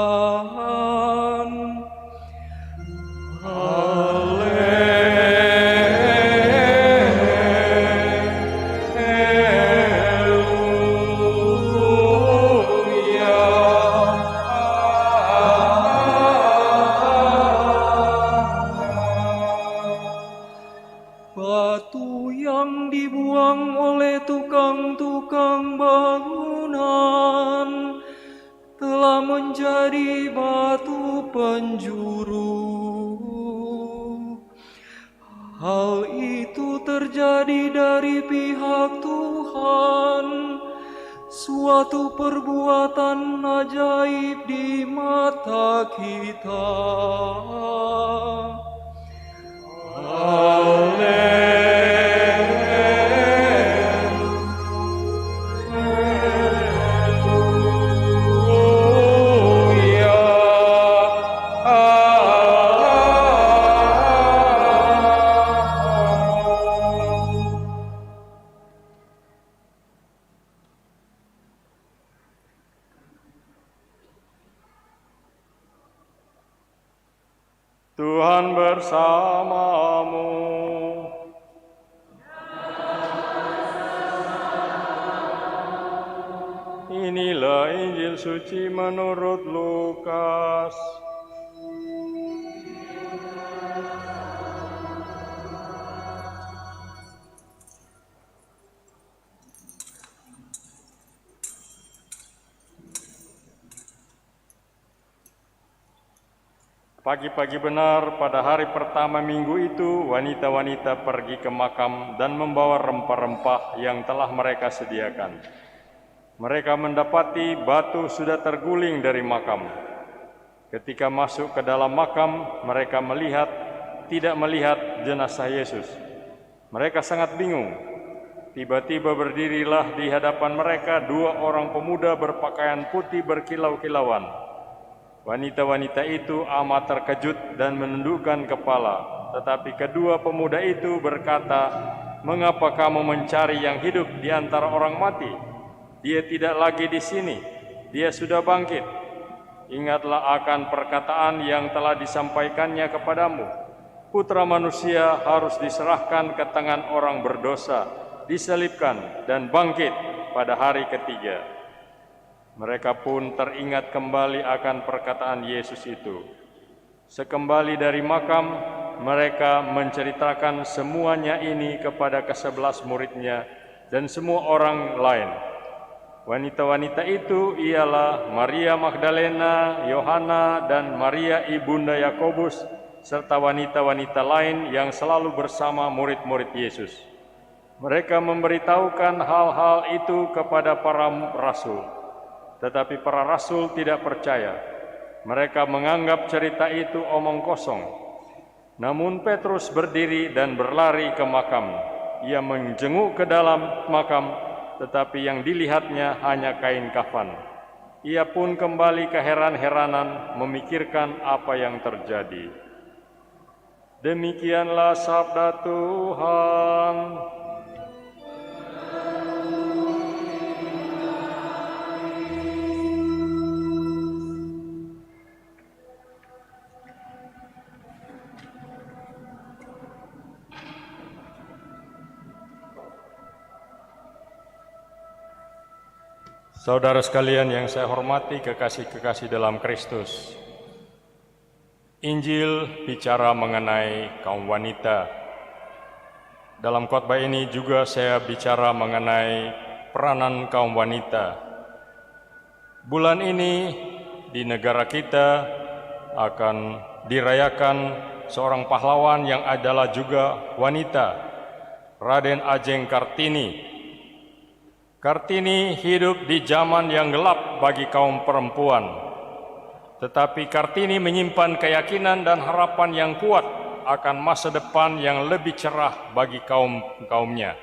Batu yang dibuang oleh tukang-tukang bangunan telah menjadi batu penjuru. Hal itu terjadi dari pihak Tuhan, suatu perbuatan ajaib di mata kita. Tuhan bersamamu. Inilah Injil suci menurut Lukas. Pagi-pagi benar pada hari pertama minggu itu, wanita-wanita pergi ke makam dan membawa rempah-rempah yang telah mereka sediakan. Mereka mendapati batu sudah terguling dari makam. Ketika masuk ke dalam makam, mereka tidak melihat jenazah Yesus. Mereka sangat bingung. Tiba-tiba berdirilah di hadapan mereka 2 orang pemuda berpakaian putih berkilau-kilauan. Wanita-wanita itu amat terkejut dan menundukkan kepala. Tetapi kedua pemuda itu berkata, "Mengapa kamu mencari yang hidup di antara orang mati? Dia tidak lagi di sini, dia sudah bangkit. Ingatlah akan perkataan yang telah disampaikannya kepadamu. Putra manusia harus diserahkan ke tangan orang berdosa, disalibkan dan bangkit pada hari ketiga." Mereka pun teringat kembali akan perkataan Yesus itu. Sekembali dari makam, mereka menceritakan semuanya ini kepada ke-11 muridnya dan semua orang lain. Wanita-wanita itu ialah Maria Magdalena, Yohana, dan Maria ibunda Yakobus, serta wanita-wanita lain yang selalu bersama murid-murid Yesus. Mereka memberitahukan hal-hal itu kepada para rasul. Tetapi para rasul tidak percaya. Mereka menganggap cerita itu omong kosong. Namun Petrus berdiri dan berlari ke makam. Ia menjenguk ke dalam makam, tetapi yang dilihatnya hanya kain kafan. Ia pun kembali keheran-heranan memikirkan apa yang terjadi. Demikianlah sabda Tuhan. Saudara sekalian yang saya hormati, kekasih-kekasih dalam Kristus, Injil bicara mengenai kaum wanita. Dalam khotbah ini juga saya bicara mengenai peranan kaum wanita. Bulan ini di negara kita akan dirayakan seorang pahlawan yang adalah juga wanita, Raden Ajeng Kartini. Kartini hidup di zaman yang gelap bagi kaum perempuan, tetapi Kartini menyimpan keyakinan dan harapan yang kuat akan masa depan yang lebih cerah bagi kaumnya.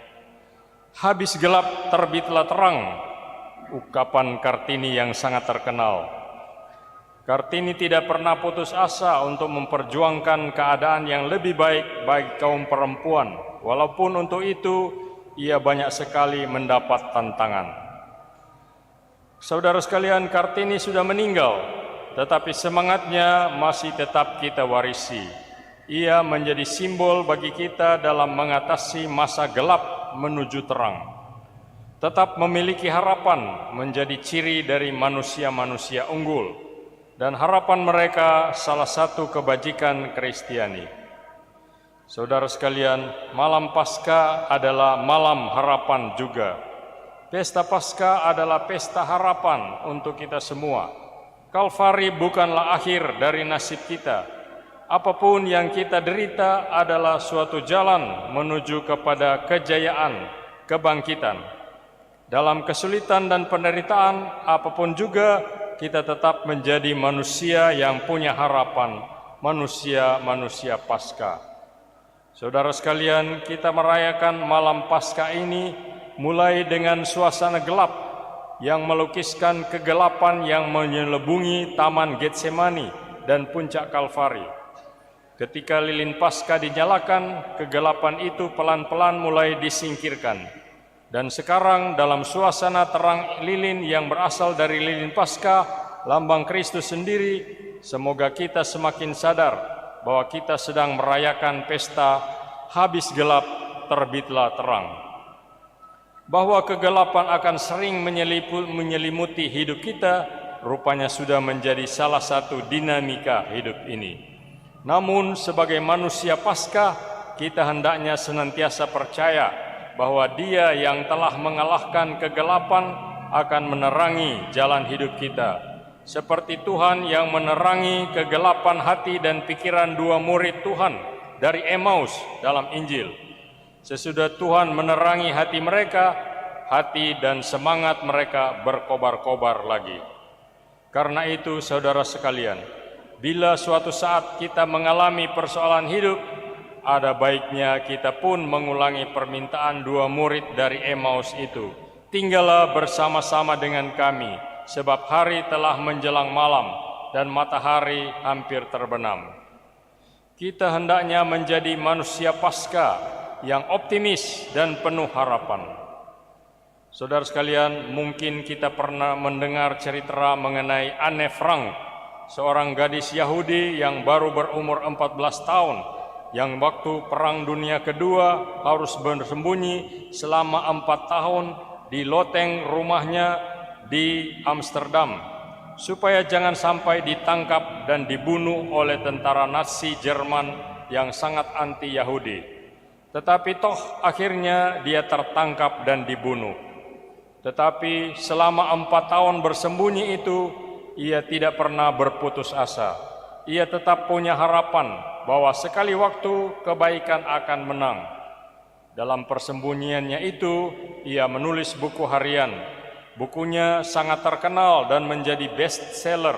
Habis gelap terbitlah terang, ungkapan Kartini yang sangat terkenal. Kartini tidak pernah putus asa untuk memperjuangkan keadaan yang lebih baik bagi kaum perempuan, walaupun untuk itu ia banyak sekali mendapat tantangan. Saudara sekalian, Kartini sudah meninggal, tetapi semangatnya masih tetap kita warisi. Ia menjadi simbol bagi kita dalam mengatasi masa gelap menuju terang. Tetap memiliki harapan menjadi ciri dari manusia-manusia unggul, dan harapan mereka salah satu kebajikan Kristiani. Saudara sekalian, malam Paskah adalah malam harapan juga. Pesta Paskah adalah pesta harapan untuk kita semua. Kalvari bukanlah akhir dari nasib kita. Apapun yang kita derita adalah suatu jalan menuju kepada kejayaan, kebangkitan. Dalam kesulitan dan penderitaan, apapun juga, kita tetap menjadi manusia yang punya harapan, manusia Paskah. Saudara sekalian, kita merayakan malam Paskah ini mulai dengan suasana gelap yang melukiskan kegelapan yang menyelubungi Taman Getsemani dan puncak Kalvari. Ketika lilin Paskah dinyalakan, kegelapan itu pelan-pelan mulai disingkirkan. Dan sekarang dalam suasana terang lilin yang berasal dari lilin Paskah, lambang Kristus sendiri, semoga kita semakin sadar bahwa kita sedang merayakan pesta habis gelap terbitlah terang. Bahwa kegelapan akan sering menyelimuti hidup kita, rupanya sudah menjadi salah satu dinamika hidup ini. Namun sebagai manusia Paskah, kita hendaknya senantiasa percaya bahwa Dia yang telah mengalahkan kegelapan akan menerangi jalan hidup kita. Seperti Tuhan yang menerangi kegelapan hati dan pikiran dua murid Tuhan dari Emmaus dalam Injil. Sesudah Tuhan menerangi hati mereka, hati dan semangat mereka berkobar-kobar lagi. Karena itu, saudara sekalian, bila suatu saat kita mengalami persoalan hidup, ada baiknya kita pun mengulangi permintaan dua murid dari Emmaus itu. Tinggallah bersama-sama dengan kami, sebab hari telah menjelang malam dan matahari hampir terbenam. Kita hendaknya menjadi manusia Paskah yang optimis dan penuh harapan. Saudara sekalian, mungkin kita pernah mendengar cerita mengenai Anne Frank, seorang gadis Yahudi yang baru berumur 14 tahun, yang waktu Perang Dunia Kedua harus bersembunyi selama 4 tahun di loteng rumahnya di Amsterdam, supaya jangan sampai ditangkap dan dibunuh oleh tentara Nazi Jerman yang sangat anti-Yahudi. Tetapi toh akhirnya dia tertangkap dan dibunuh. Tetapi selama 4 tahun bersembunyi itu, ia tidak pernah berputus asa. Ia tetap punya harapan bahwa sekali waktu kebaikan akan menang. Dalam persembunyiannya itu, ia menulis buku harian. Bukunya sangat terkenal dan menjadi bestseller,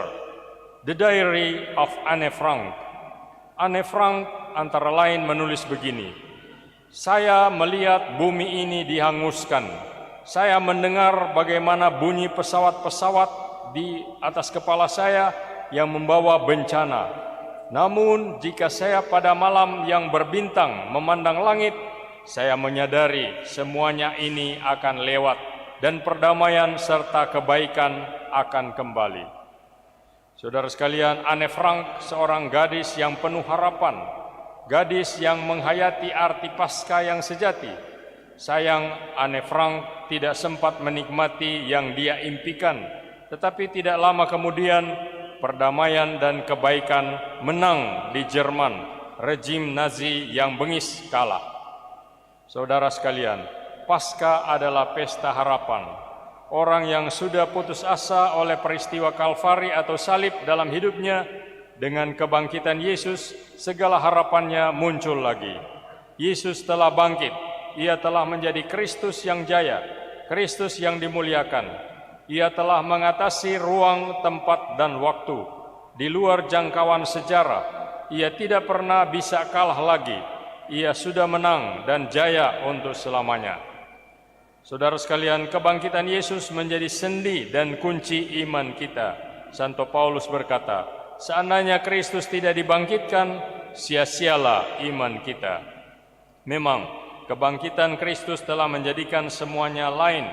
The Diary of Anne Frank. Anne Frank antara lain menulis begini, "Saya melihat bumi ini dihanguskan. Saya mendengar bagaimana bunyi pesawat-pesawat di atas kepala saya yang membawa bencana. Namun jika saya pada malam yang berbintang memandang langit, saya menyadari semuanya ini akan lewat dan perdamaian serta kebaikan akan kembali." Saudara sekalian, Anne Frank seorang gadis yang penuh harapan, gadis yang menghayati arti Paskah yang sejati, Sayang Anne Frank tidak sempat menikmati yang dia impikan, tetapi tidak lama kemudian perdamaian dan kebaikan menang di Jerman. Rejim Nazi yang bengis kalah. Saudara sekalian, Paskah adalah pesta harapan. Orang yang sudah putus asa oleh peristiwa Kalvari atau salib dalam hidupnya, dengan kebangkitan Yesus, segala harapannya muncul lagi. Yesus telah bangkit. Ia telah menjadi Kristus yang jaya, Kristus yang dimuliakan. Ia telah mengatasi ruang, tempat, dan waktu. Di luar jangkauan sejarah, ia tidak pernah bisa kalah lagi. Ia sudah menang dan jaya untuk selamanya. Saudara sekalian, kebangkitan Yesus menjadi sendi dan kunci iman kita. Santo Paulus berkata, seandainya Kristus tidak dibangkitkan, sia-sialah iman kita. Memang, kebangkitan Kristus telah menjadikan semuanya lain.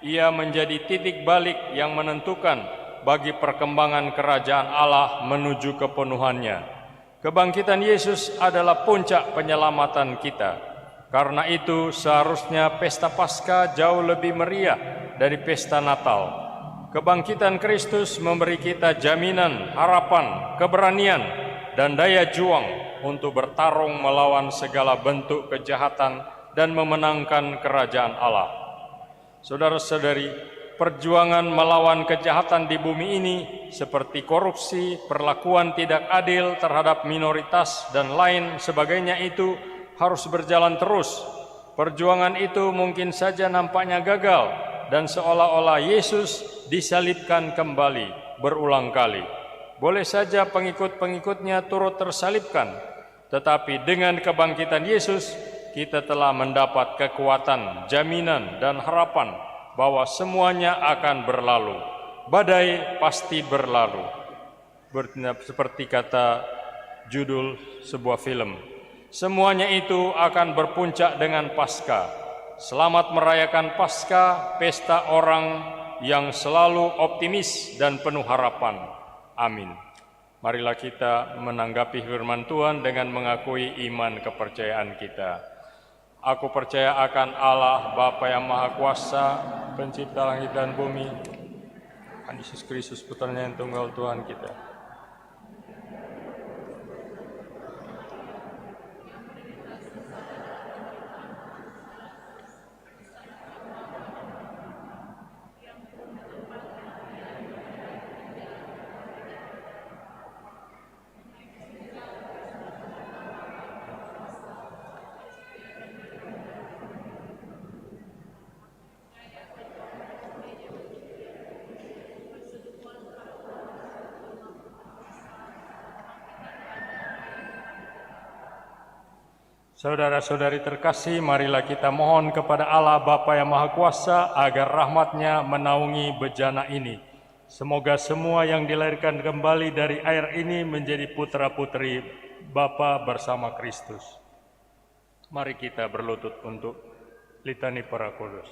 Ia menjadi titik balik yang menentukan bagi perkembangan kerajaan Allah menuju kepenuhannya. Kebangkitan Yesus adalah puncak penyelamatan kita. Karena itu seharusnya pesta Paskah jauh lebih meriah dari pesta Natal. Kebangkitan Kristus memberi kita jaminan, harapan, keberanian, dan daya juang untuk bertarung melawan segala bentuk kejahatan dan memenangkan kerajaan Allah. Saudara-saudari, perjuangan melawan kejahatan di bumi ini seperti korupsi, perlakuan tidak adil terhadap minoritas, dan lain sebagainya itu harus berjalan terus. Perjuangan itu mungkin saja nampaknya gagal dan seolah-olah Yesus disalibkan kembali berulang kali. Boleh saja pengikut-pengikutnya turut tersalibkan, tetapi dengan kebangkitan Yesus kita telah mendapat kekuatan, jaminan, dan harapan bahwa semuanya akan berlalu. Badai pasti berlalu. Seperti kata judul sebuah film. Semuanya itu akan berpuncak dengan Paskah. Selamat merayakan Paskah, pesta orang yang selalu optimis dan penuh harapan. Amin. Marilah kita menanggapi firman Tuhan dengan mengakui iman kepercayaan kita. Aku percaya akan Allah, Bapa yang Maha Kuasa, Pencipta langit dan bumi, akan Yesus Kristus, Putranya yang tunggal Tuhan kita. Saudara-saudari terkasih, marilah kita mohon kepada Allah Bapa yang Maha Kuasa agar rahmat-Nya menaungi bejana ini. Semoga semua yang dilahirkan kembali dari air ini menjadi putra-putri Bapa bersama Kristus. Mari kita berlutut untuk litani para kudus.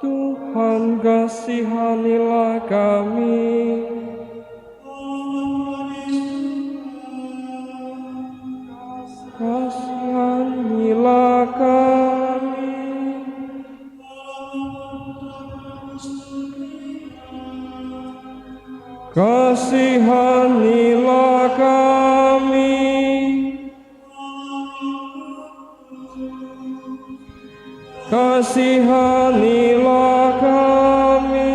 Tuhan, kasihanilah kami. Kasihanilah kami. Kasihanilah kami. Kasihanilah kami.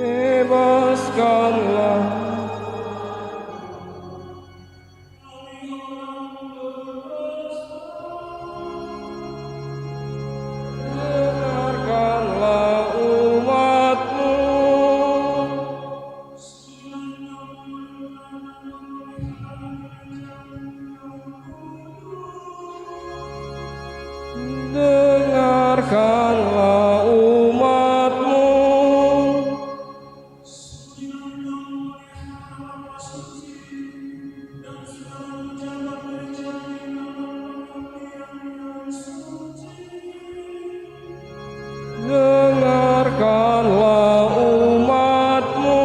bebaskanlah. Dengarkanlah umat-Mu. Dengarkanlah umat-Mu. Dengarkanlah umat-Mu.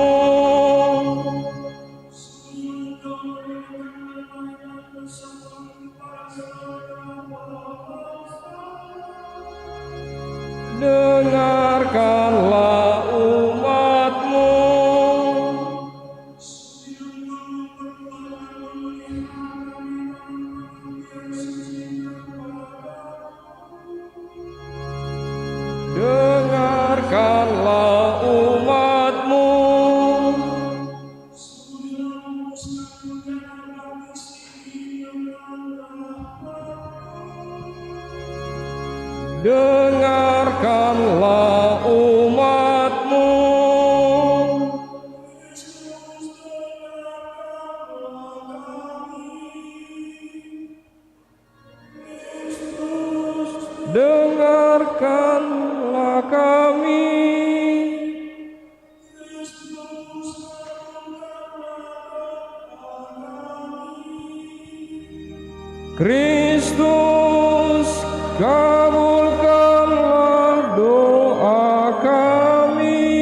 Dengarkanlah umat-Mu. Dengarkanlah umat-Mu. Dengarkanlah umat-Mu. Dengarkanlah kami. Kristus, kabulkanlah doa kami.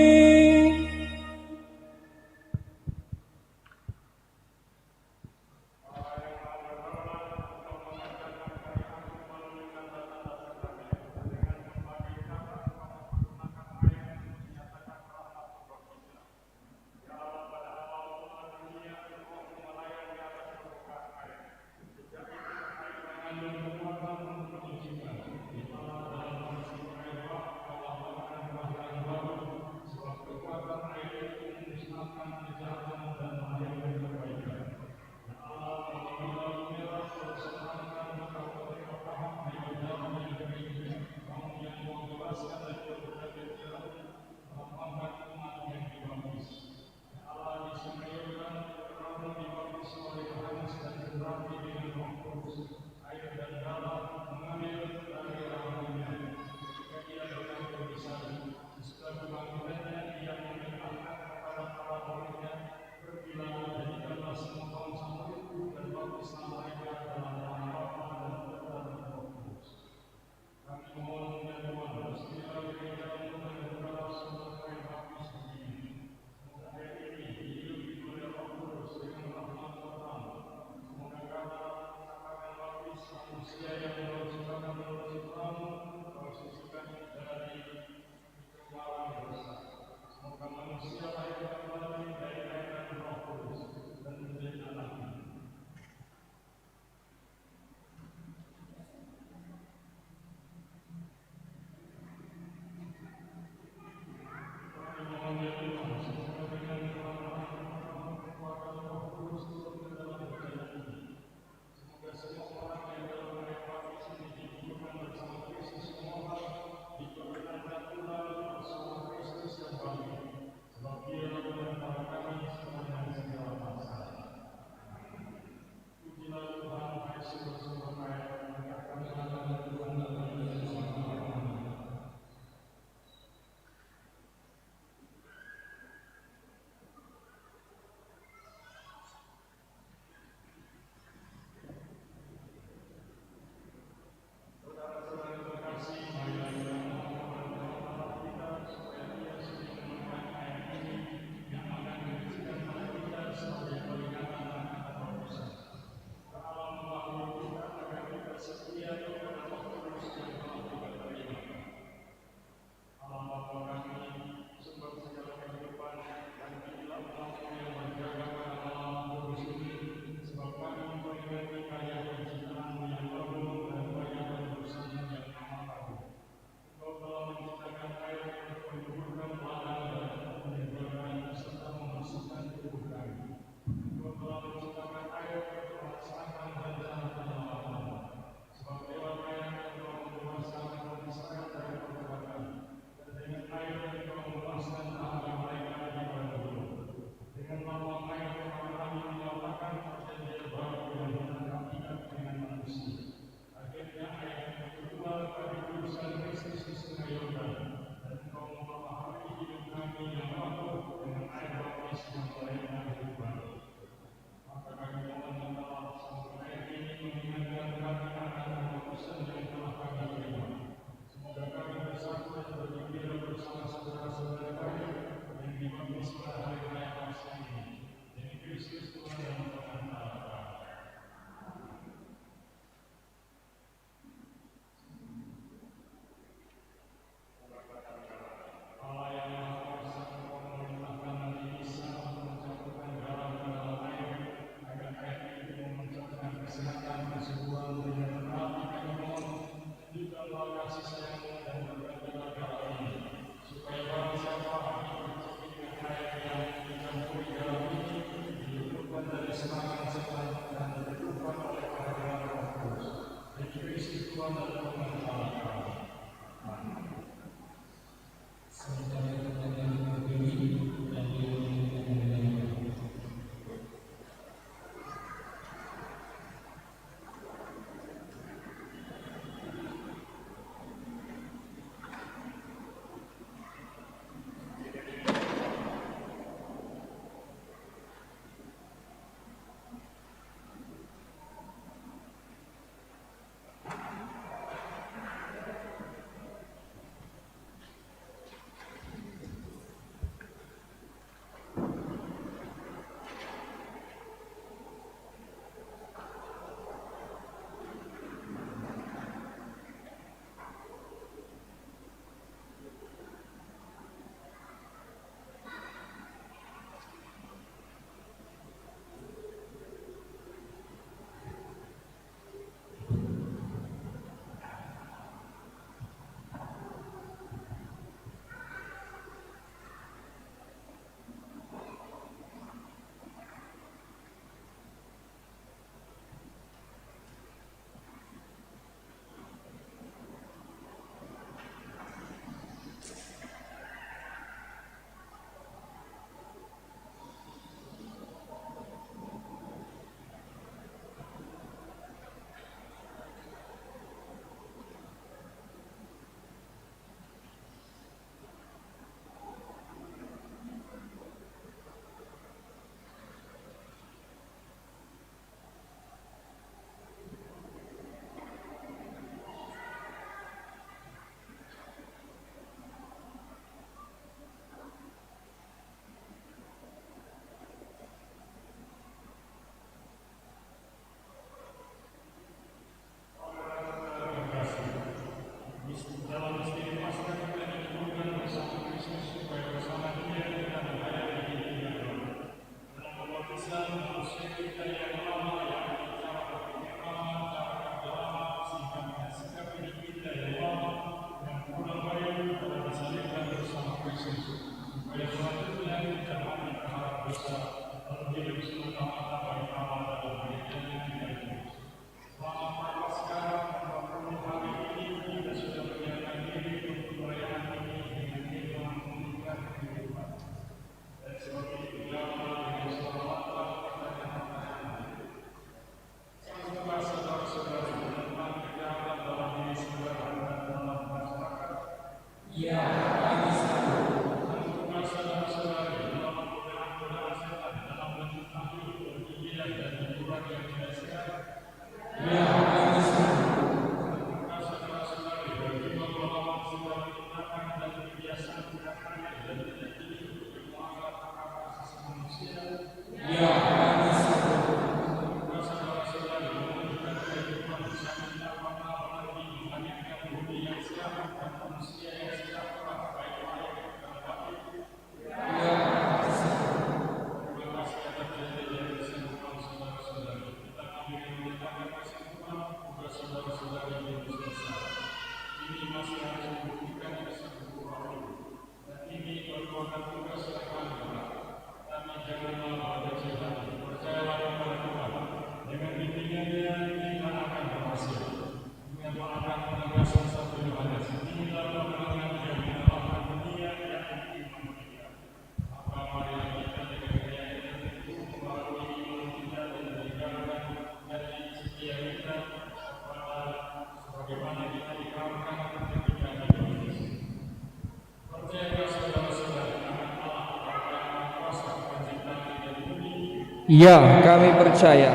Ya, kami percaya.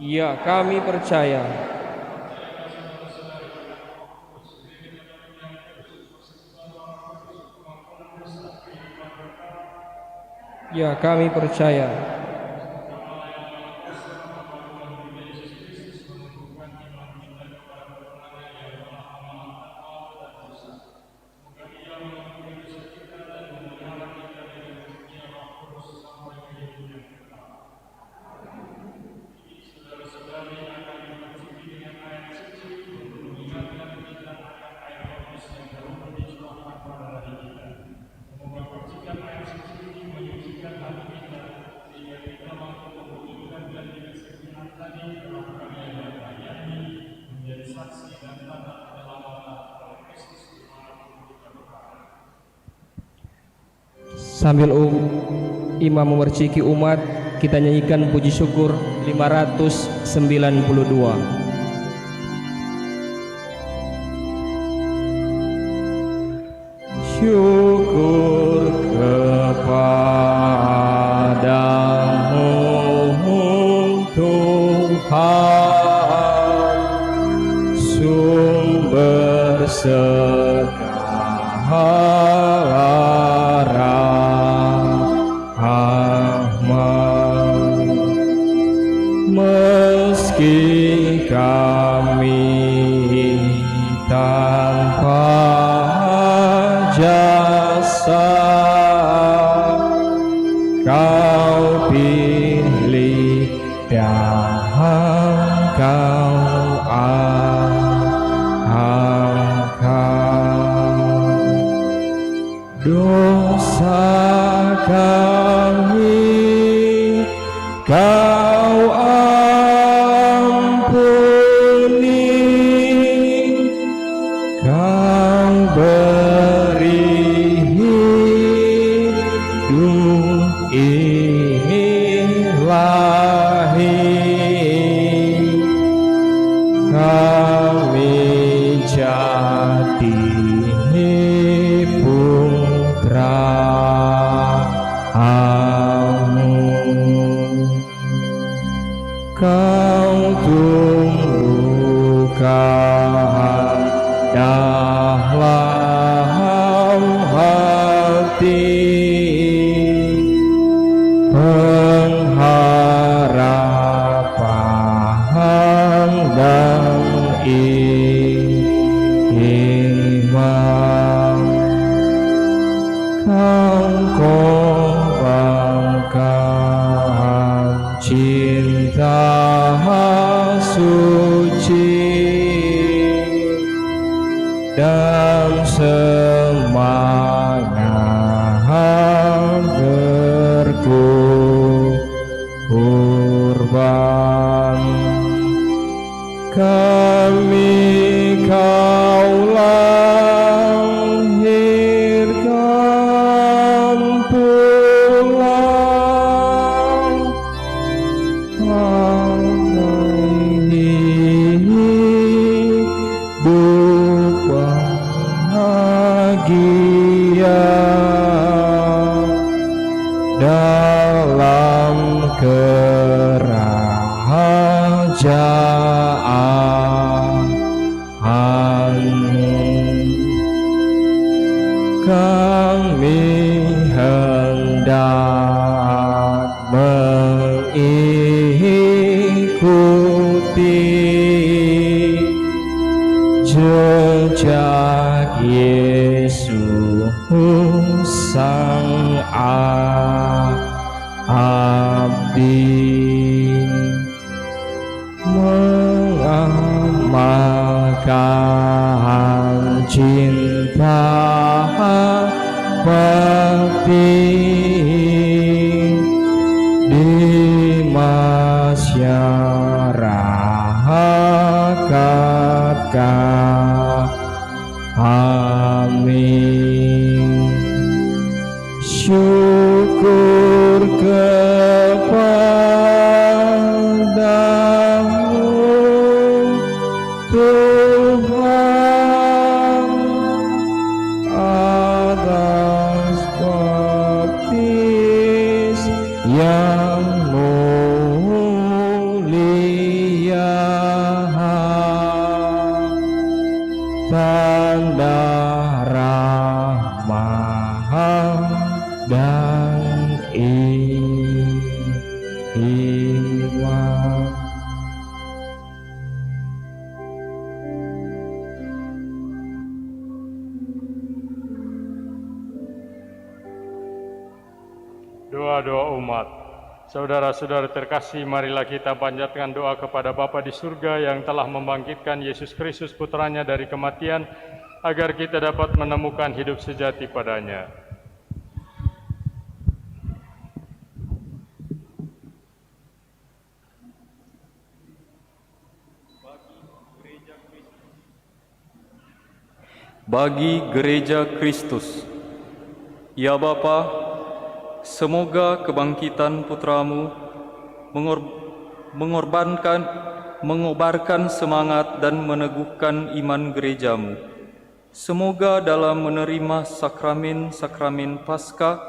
Ya, kami percaya. Ya, kami percaya. Sambil imam memerciki umat, kita nyanyikan puji syukur 592. Syukur kepadamu Tuhan, sumber segala rahmat. Meski kami tanpa jasa, Kau pilih dan Kau angkat. Dosa kami Kau ampuni, Kau beri hidup ilahi. Kami jadi putra-Mu. Kau tumbuhkan dalam hati pengharapan dan iman. Kau kembangkan cinta suci dan semangat berkorban. Kami Kaulah bahagia dalam kerajaan-Mu. Kami hendak mengikuti jejak Yesus Sang Abdi, mengamalkan cinta bakti di masyarakat kami. Syukur kepadamu Tuhan atas baptis yang mulia, tanda rahmat dan iman. Doa-doa umat. Saudara-saudara terkasih, marilah kita panjatkan doa kepada Bapa di surga yang telah membangkitkan Yesus Kristus putranya dari kematian, agar kita dapat menemukan hidup sejati padanya. Bagi Gereja Kristus, ya Bapa, semoga kebangkitan putramu mengobarkan semangat dan meneguhkan iman gerejamu. Semoga dalam menerima sakramen-sakramen Paskah,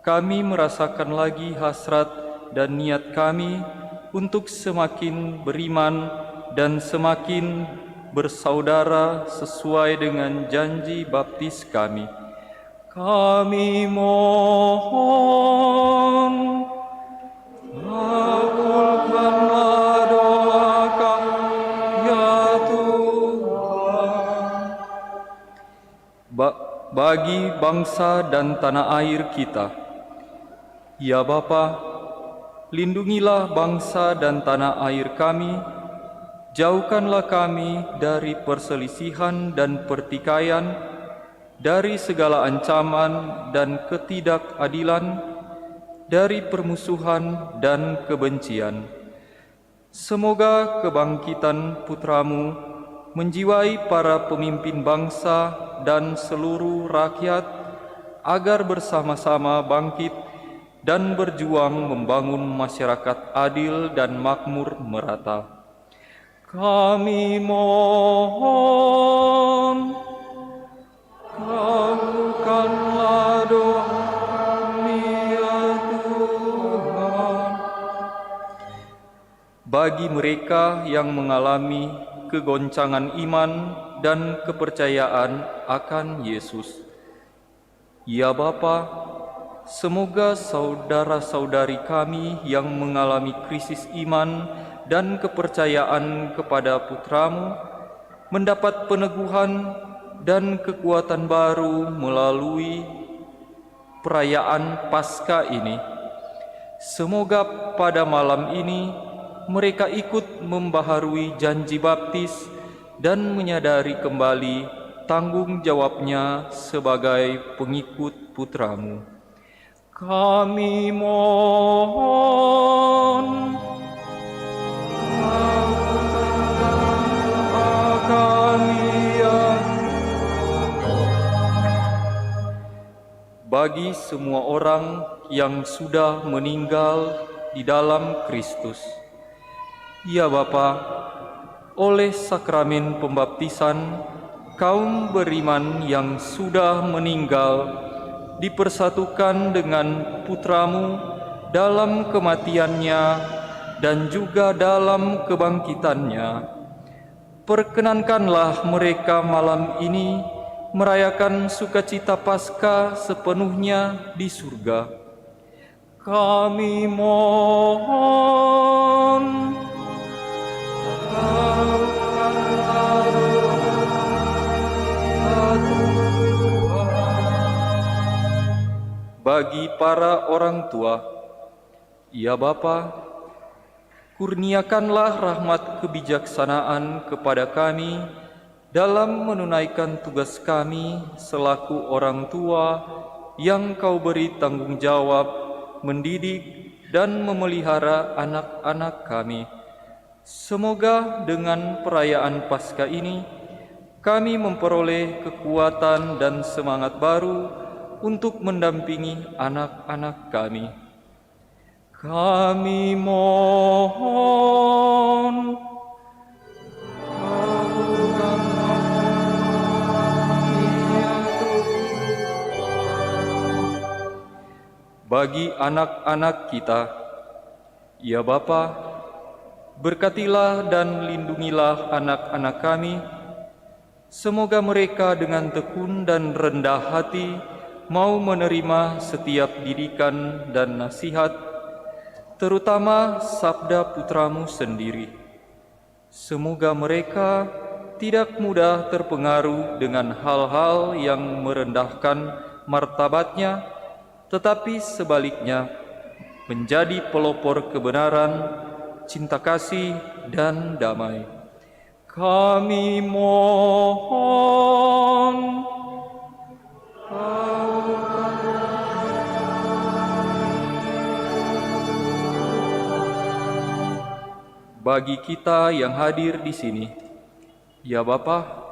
kami merasakan lagi hasrat dan niat kami untuk semakin beriman dan semakin bersaudara sesuai dengan janji baptis kami. Kami mohon, kabulkanlah doa kami, ya Tuhan. Bagi bangsa dan tanah air kita, ya Bapa, lindungilah bangsa dan tanah air kami, jauhkanlah kami dari perselisihan dan pertikaian, dari segala ancaman dan ketidakadilan, dari permusuhan dan kebencian. Semoga kebangkitan putramu menjiwai para pemimpin bangsa dan seluruh rakyat, agar bersama-sama bangkit dan berjuang membangun masyarakat adil dan makmur merata. Kami mohon, kabulkanlah doa kami, ya Tuhan. Bagi mereka yang mengalami kegoncangan iman dan kepercayaan akan Yesus, ya Bapa, semoga saudara-saudari kami yang mengalami krisis iman dan kepercayaan kepada putramu mendapat peneguhan dan kekuatan baru melalui perayaan Paskah ini. Semoga pada malam ini mereka ikut membaharui janji baptis dan menyadari kembali tanggung jawabnya sebagai pengikut putramu. Kami mohon, bagi semua orang yang sudah meninggal di dalam Kristus, ya Bapa, oleh sakramen pembaptisan kaum beriman yang sudah meninggal dipersatukan dengan Putramu dalam kematiannya dan juga dalam kebangkitannya. Perkenankanlah mereka malam ini merayakan sukacita Paskah sepenuhnya di surga. Kami mohon. Bagi para orang tua, ya Bapa, kurniakanlah rahmat kebijaksanaan kepada kami dalam menunaikan tugas kami selaku orang tua yang Kau beri tanggung jawab mendidik dan memelihara anak-anak kami. Semoga dengan perayaan Paskah ini kami memperoleh kekuatan dan semangat baru untuk mendampingi anak-anak kami. Kami mohon. Bagi anak-anak kita, ya Bapa, berkatilah dan lindungilah anak-anak kami. Semoga mereka dengan tekun dan rendah hati mau menerima setiap didikan dan nasihat, terutama sabda Putramu sendiri. Semoga mereka tidak mudah terpengaruh dengan hal-hal yang merendahkan martabatnya, tetapi sebaliknya menjadi pelopor kebenaran, cinta kasih, dan damai. Kami mohon. Bagi kita yang hadir di sini, ya Bapa,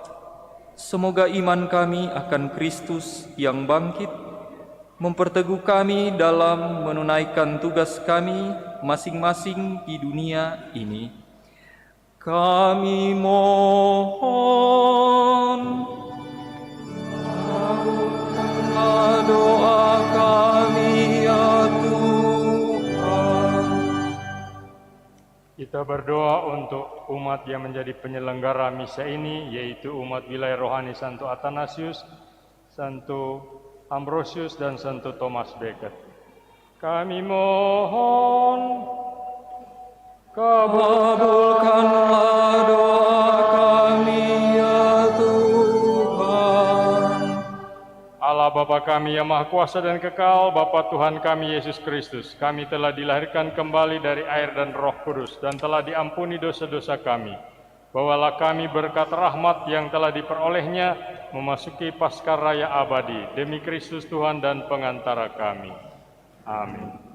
semoga iman kami akan Kristus yang bangkit memperteguh kami dalam menunaikan tugas kami masing-masing di dunia ini. Kami mohon. Kabulkanlah doa kami, ya Tuhan. Kita berdoa untuk umat yang menjadi penyelenggara misa ini, yaitu umat wilayah rohani Santo Athanasius, Santo Ambrosius, dan Santo Thomas Becket. Kami mohon. Kabulkanlah doa kami, ya Tuhan. Allah Bapa kami yang Maha Kuasa dan Kekal, Bapa Tuhan kami Yesus Kristus, kami telah dilahirkan kembali dari air dan Roh Kudus dan telah diampuni dosa-dosa kami. Bawalah kami berkat rahmat yang telah diperolehnya memasuki Paskah Raya abadi demi Kristus Tuhan dan pengantara kami. Amin.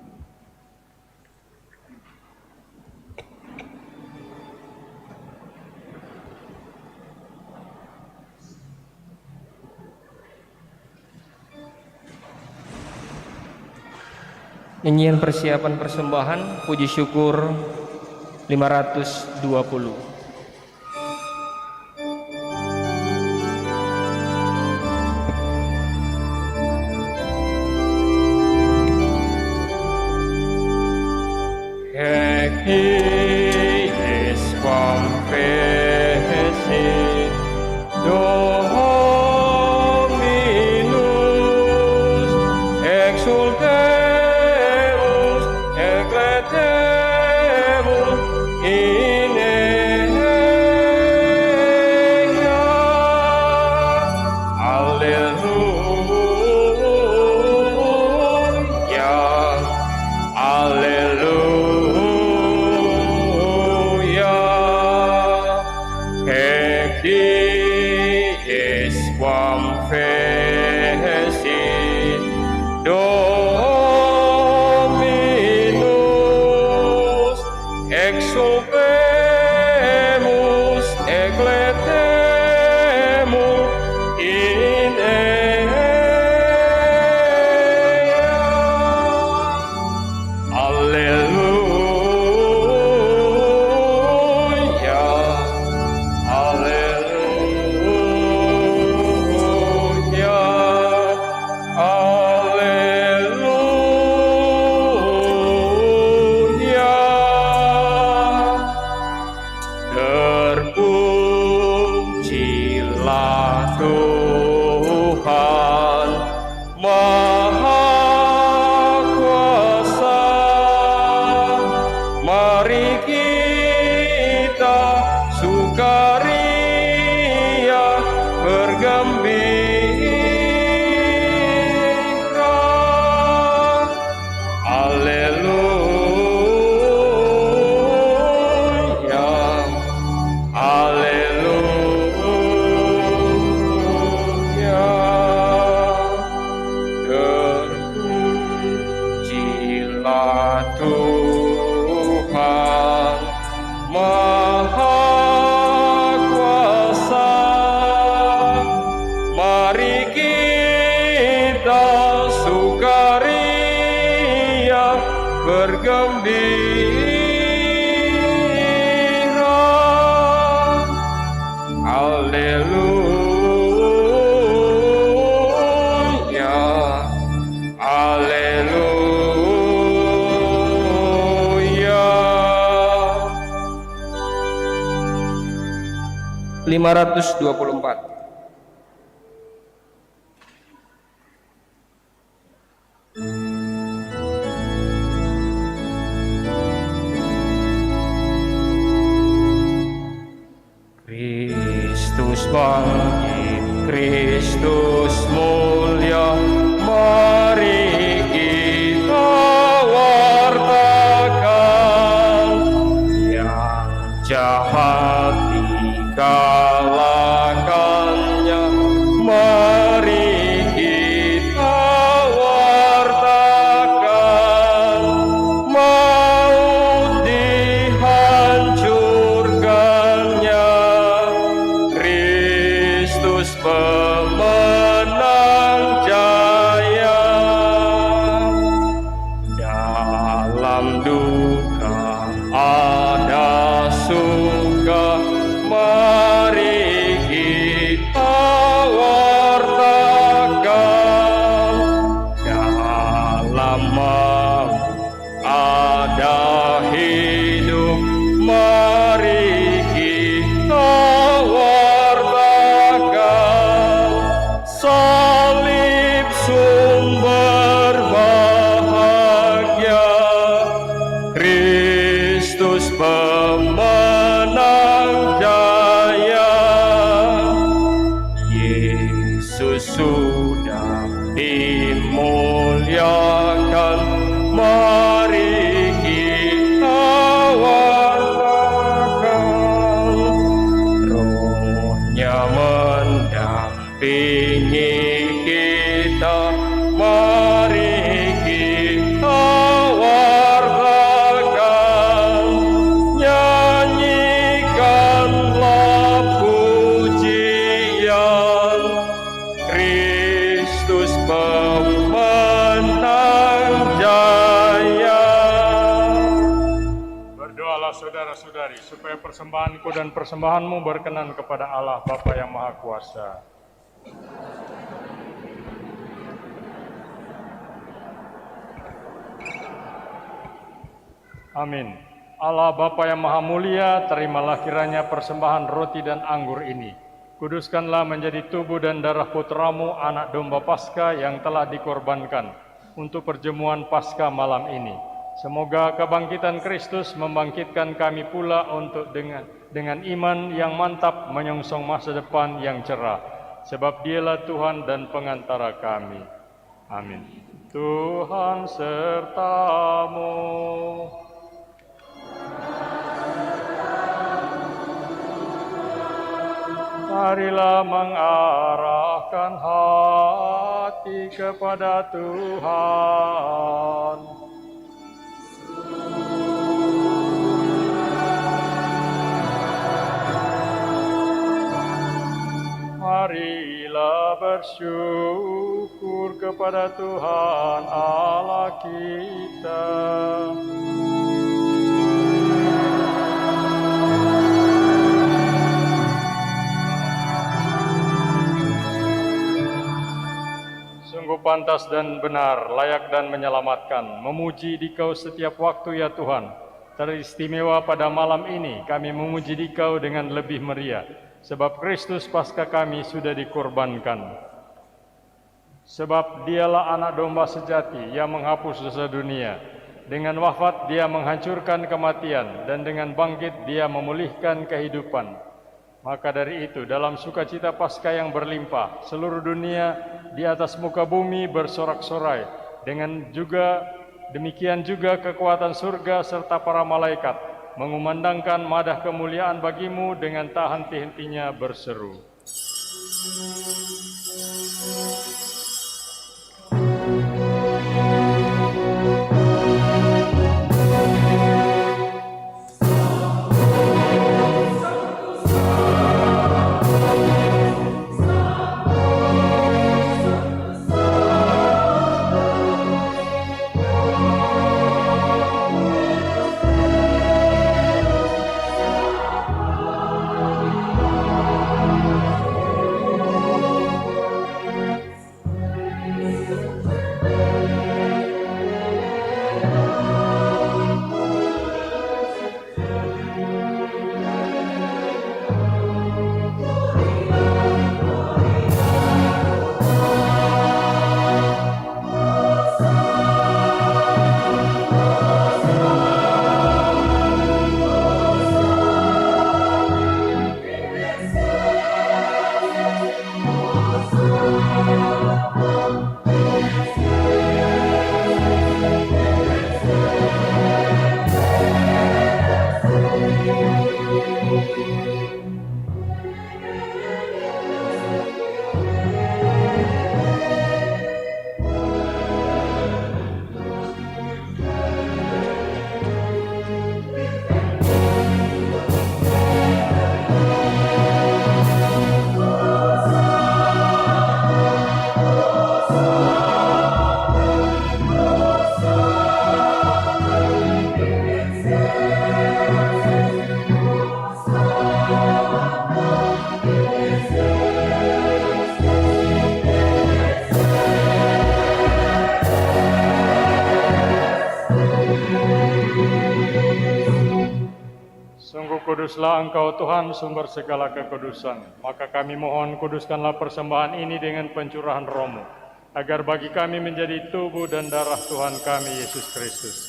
Nyanyian persiapan persembahan puji syukur 520. Eis confessi Dominus exultemus eccletemus in gembira. Haleluya, haleluya. 524. Kristus bangkit, Kristus mulia, mari kita wartakan, yang jahat dikalahkannya, mari kita wartakan, maut dihancurkannya, Kristus pemenang jaya. Dalam duka ada suka, mari kita wartakan. Dalam maut ada hidup, mari kita wartakan. Salib sumber bahagia, Kristus pemenang jaya. Yesus sudah dimuliakan, mari kita wartakan. Rohnya mendampingi kita, mari kita wartakan. Nyanyikanlah pujian, Kristus pemenang jaya. Berdoalah saudara-saudari supaya persembahanku dan persembahanmu berkenan kepada Allah Bapa yang Maha Kuasa. Amin. Allah Bapa yang Maha Mulia, terimalah kiranya persembahan roti dan anggur ini. Kuduskanlah menjadi tubuh dan darah putramu, anak domba Paskah yang telah dikorbankan untuk perjamuan Paskah malam ini. Semoga kebangkitan Kristus membangkitkan kami pula untuk dengan iman yang mantap menyongsong masa depan yang cerah. Sebab Dialah Tuhan dan pengantara kami. Amin. Tuhan sertamu. Marilah mengarahkan hati kepada Tuhan. Marilah bersyukur kepada Tuhan Allah kita. Sungguh pantas dan benar, layak dan menyelamatkan, memuji Dikau setiap waktu ya Tuhan. Teristimewa pada malam ini kami memuji Dikau dengan lebih meriah, sebab Kristus Paskah kami sudah dikorbankan. Sebab Dialah anak domba sejati yang menghapus dosa dunia. Dengan wafat Dia menghancurkan kematian, dan dengan bangkit Dia memulihkan kehidupan. Maka dari itu, dalam sukacita Paskah yang berlimpah, seluruh dunia di atas muka bumi bersorak-sorai. Demikian juga kekuatan surga serta para malaikat mengumandangkan madah kemuliaan bagimu dengan tak henti-hentinya berseru. Kuduslah Engkau Tuhan, sumber segala kekudusan. Maka kami mohon, kuduskanlah persembahan ini dengan pencurahan Roh-Mu, agar bagi kami menjadi tubuh dan darah Tuhan kami Yesus Kristus.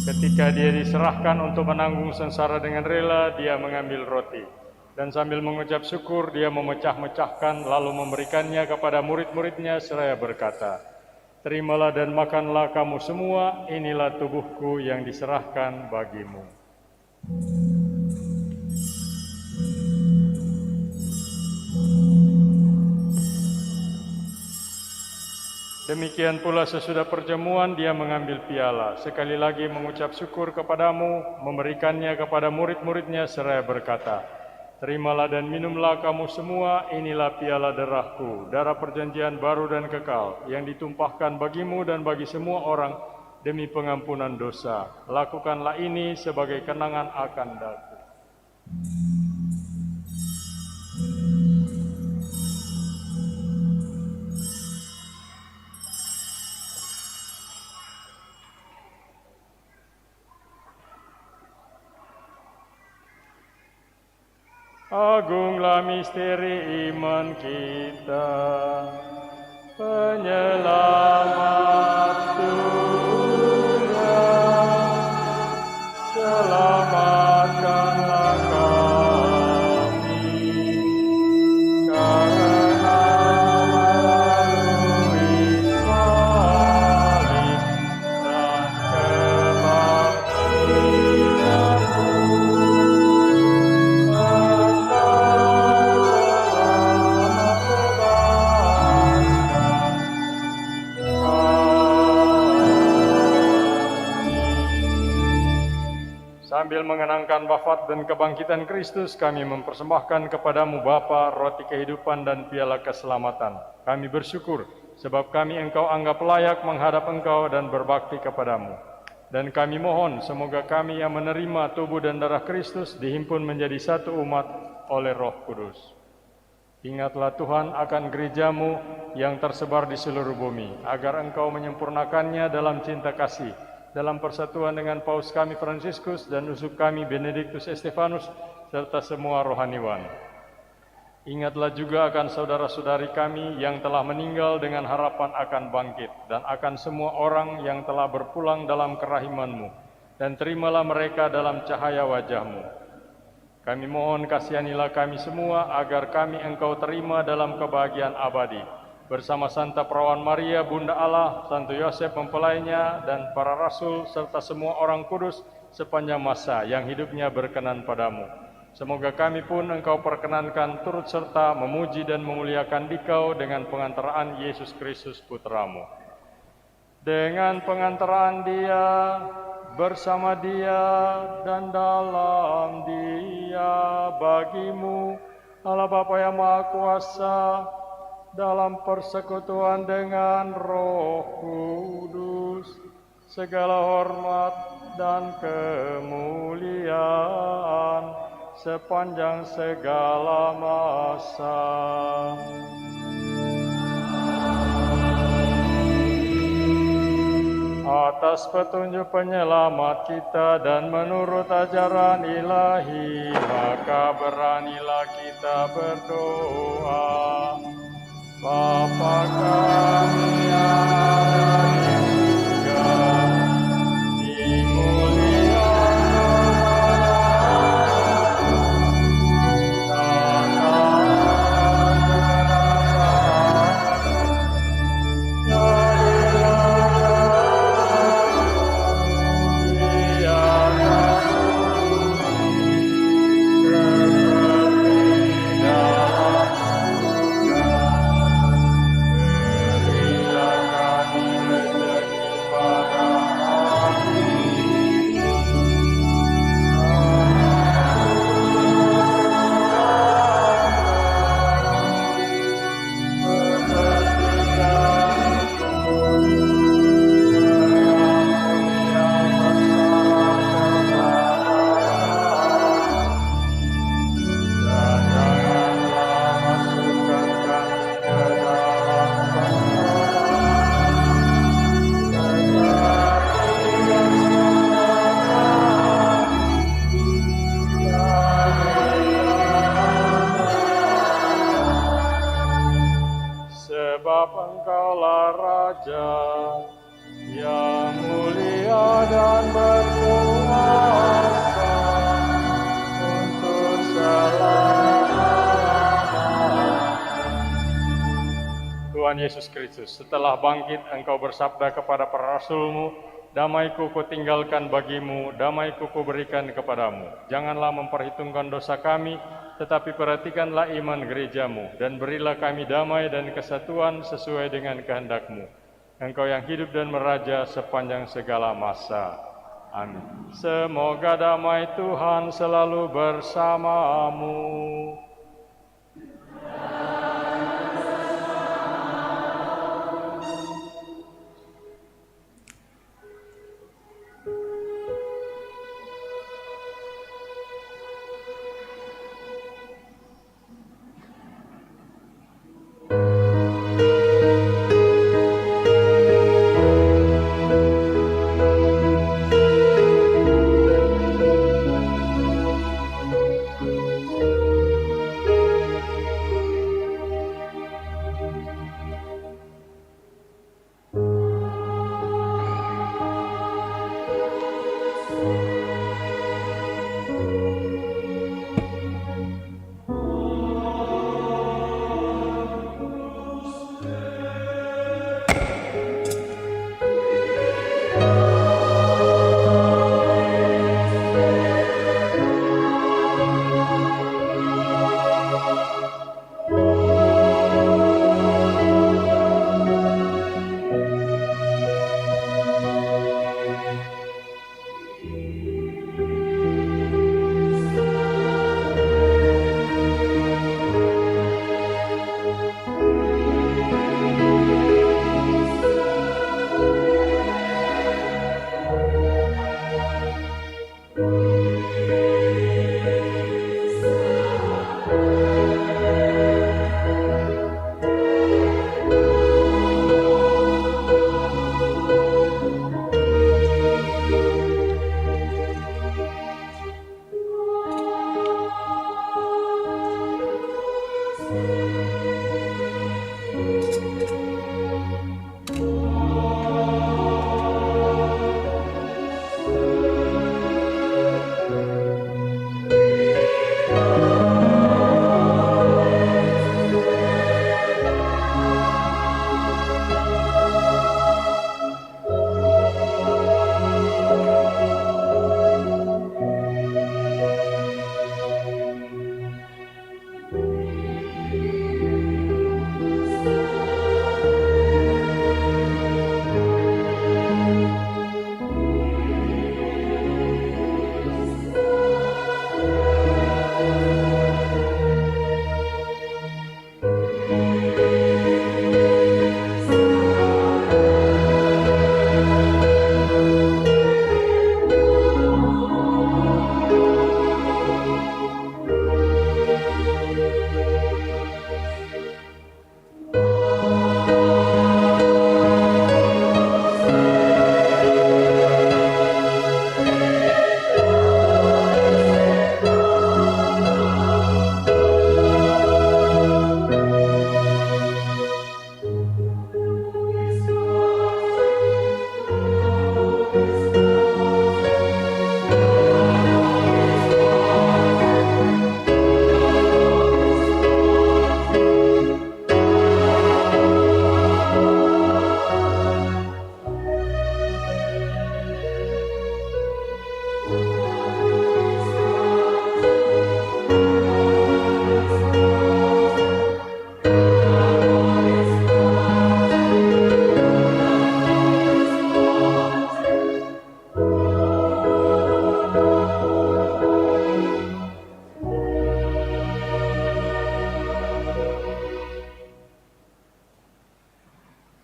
Ketika Dia diserahkan untuk menanggung sengsara dengan rela, Dia mengambil roti, dan sambil mengucap syukur, Dia memecah-mecahkan, lalu memberikannya kepada murid-muridnya seraya berkata, "Terimalah dan makanlah kamu semua, inilah tubuhku yang diserahkan bagimu." Demikian pula sesudah perjamuan Dia mengambil piala, sekali lagi mengucap syukur kepadamu, memberikannya kepada murid-muridnya seraya berkata, "Terimalah dan minumlah kamu semua, inilah piala darahku, darah perjanjian baru dan kekal, yang ditumpahkan bagimu dan bagi semua orang demi pengampunan dosa. Lakukanlah ini sebagai kenangan akan daku." Agunglah misteri iman kita, penyelamat dunia, selamatkanlah kami, karena melalui salib dan kebangkitanmu, sambil mengenangkan wafat dan kebangkitan Kristus, kami mempersembahkan kepadamu Bapa, roti kehidupan dan piala keselamatan. Kami bersyukur, sebab kami Engkau anggap layak menghadap Engkau dan berbakti kepadamu. Dan kami mohon, semoga kami yang menerima tubuh dan darah Kristus dihimpun menjadi satu umat oleh Roh Kudus. Ingatlah Tuhan akan gerejamu yang tersebar di seluruh bumi, agar Engkau menyempurnakannya dalam cinta kasih, dalam persatuan dengan Paus kami Fransiskus dan uskup kami Benediktus Estefanus, serta semua rohaniwan. Ingatlah juga akan saudara-saudari kami yang telah meninggal dengan harapan akan bangkit, dan akan semua orang yang telah berpulang dalam kerahiman-Mu, dan terimalah mereka dalam cahaya wajah-Mu. Kami mohon kasihanilah kami semua, agar kami Engkau terima dalam kebahagiaan abadi, bersama Santa Perawan Maria, Bunda Allah, Santo Yosef mempelainya, dan para rasul, serta semua orang kudus sepanjang masa yang hidupnya berkenan padamu. Semoga kami pun Engkau perkenankan turut serta memuji dan memuliakan Dikau dengan pengantaraan Yesus Kristus Putramu. Dengan pengantaraan Dia, bersama Dia, dan dalam Dia, bagimu, Allah Bapa yang Maha Kuasa, dalam persekutuan dengan Roh Kudus, segala hormat dan kemuliaan sepanjang segala masa. Atas petunjuk penyelamat kita dan menurut ajaran ilahi, maka beranilah kita berdoa. Bapa kami yang ada di surga, dimuliakan Engkaulah Raja yang mulia dan berkuasa untuk selama-lamanya. Tuhan Yesus Kristus, setelah bangkit Engkau bersabda kepada para rasul-Mu, damai-Ku Kutinggalkan bagimu, damai-Ku Kuberikan kepadamu. Janganlah memperhitungkan dosa kami, tetapi perhatikanlah iman gereja-Mu, dan berilah kami damai dan kesatuan sesuai dengan kehendak-Mu. Engkau yang hidup dan meraja sepanjang segala masa. Amin. Semoga damai Tuhan selalu bersamamu.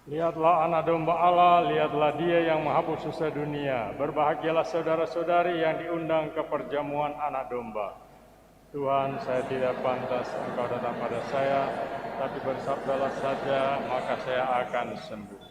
Lihatlah anak domba Allah, lihatlah dia yang menghapus dosa dunia. Berbahagialah saudara-saudari yang diundang ke perjamuan anak domba. Tuhan, saya tidak pantas Engkau datang pada saya, tapi bersabdalah saja, maka saya akan sembuh.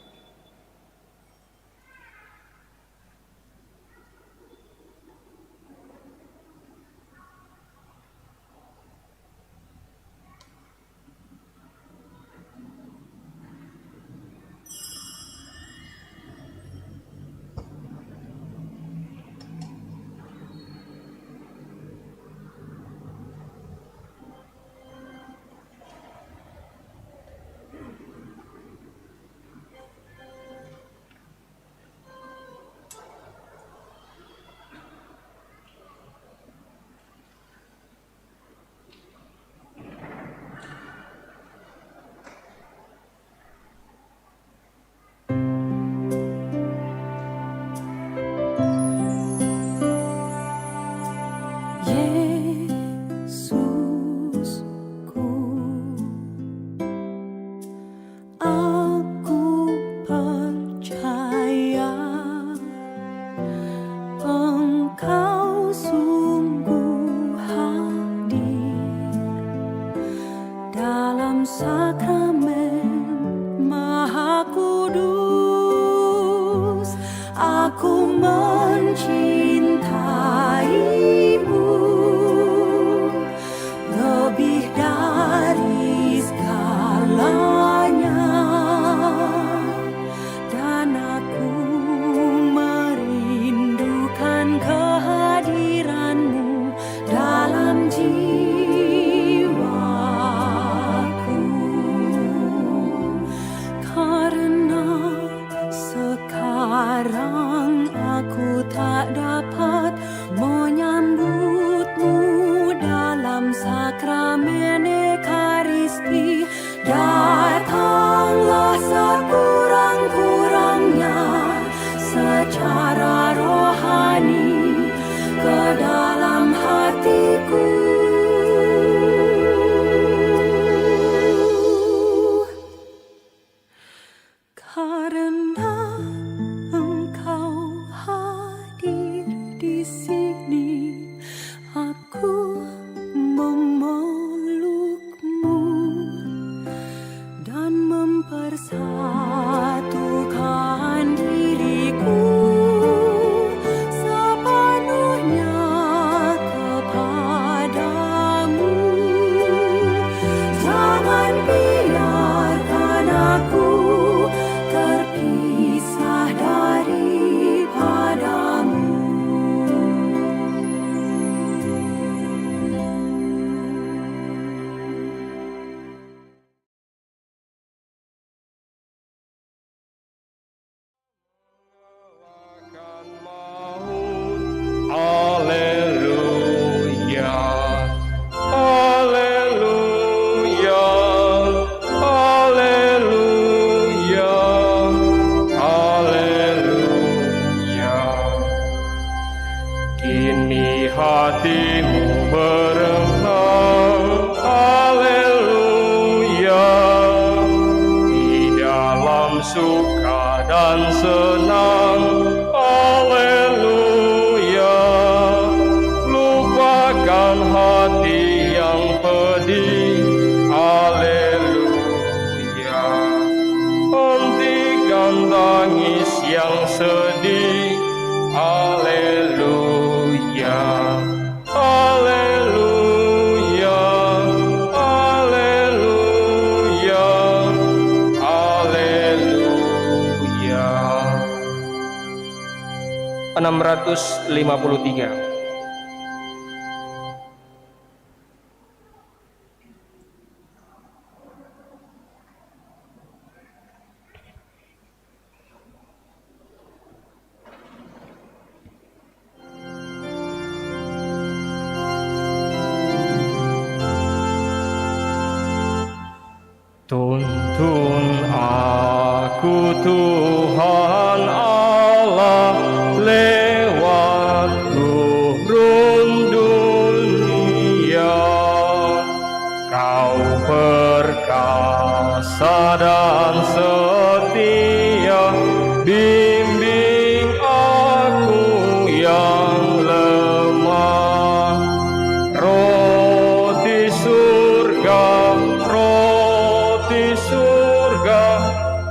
Kudus, aku mencintaimu lebih dari segalanya, dan aku merindukan kehadiranmu dalam jiwaku. Karena sekarang aku tak dapat menyambutmu dalam sakramen Ekaristi, datanglah sekurang-kurangnya secara rohani ke dalam hatiku. Karena Engkau hadir di sini, aku memelukmu dan mempersatukan diriku sepenuhnya kepadamu. Jangan biarkan aku terpisah daripadamu. Haleluya, haleluya, haleluya, haleluya. Kini hatimu berenggang, haleluya, di dalam suka dan senang, haleluya. Lupakan hati yang pedih, haleluya. Hentikan tangis yang sedih, haleluya, haleluya, haleluya, haleluya. 653. Tuntun aku Tuhan Allah lewat gurun dunia. Kau perkasa dan setia, bimbing aku yang lemah. Roti surga, roti surga,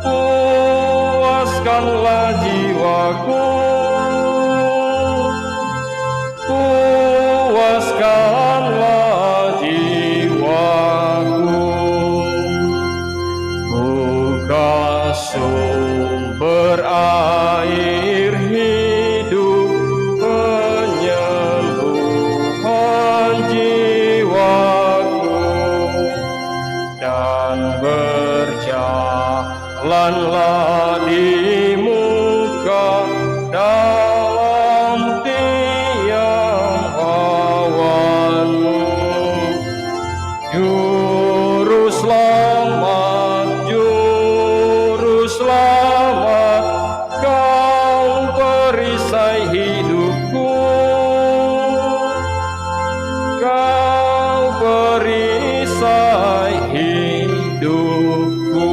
puaskanlah jiwaku, puaskanlah jiwaku. Buka sumber air hidup, penyembuhan jiwaku, dan berjalanlah di muka dalam tiang awanmu. Juru selamat, juru selamat, kau perisai hidupku, kau perisai hidupku.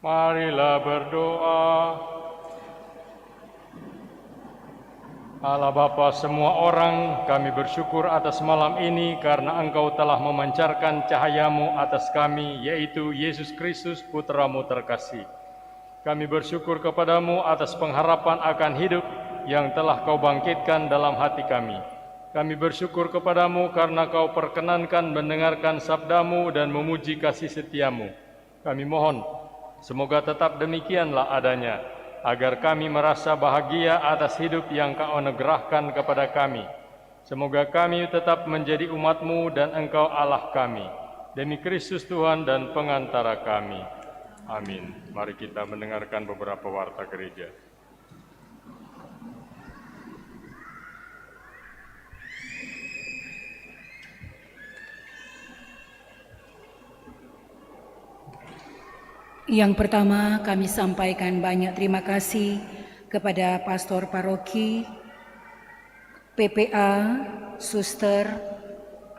Marilah berdoa. Allah Bapa semua orang, kami bersyukur atas malam ini karena Engkau telah memancarkan cahaya-Mu atas kami, yaitu Yesus Kristus Putra-Mu terkasih. Kami bersyukur kepadamu atas pengharapan akan hidup yang telah Kau bangkitkan dalam hati kami. Kami bersyukur kepadamu karena Kau perkenankan mendengarkan sabdamu dan memuji kasih setiamu. Kami mohon, semoga tetap demikianlah adanya, agar kami merasa bahagia atas hidup yang Kau anugerahkan kepada kami. Semoga kami tetap menjadi umat-Mu dan Engkau Allah kami. Demi Kristus Tuhan dan pengantara kami. Amin. Mari kita mendengarkan beberapa warta gereja. Yang pertama, kami sampaikan banyak terima kasih kepada Pastor Paroki, PPA, Suster,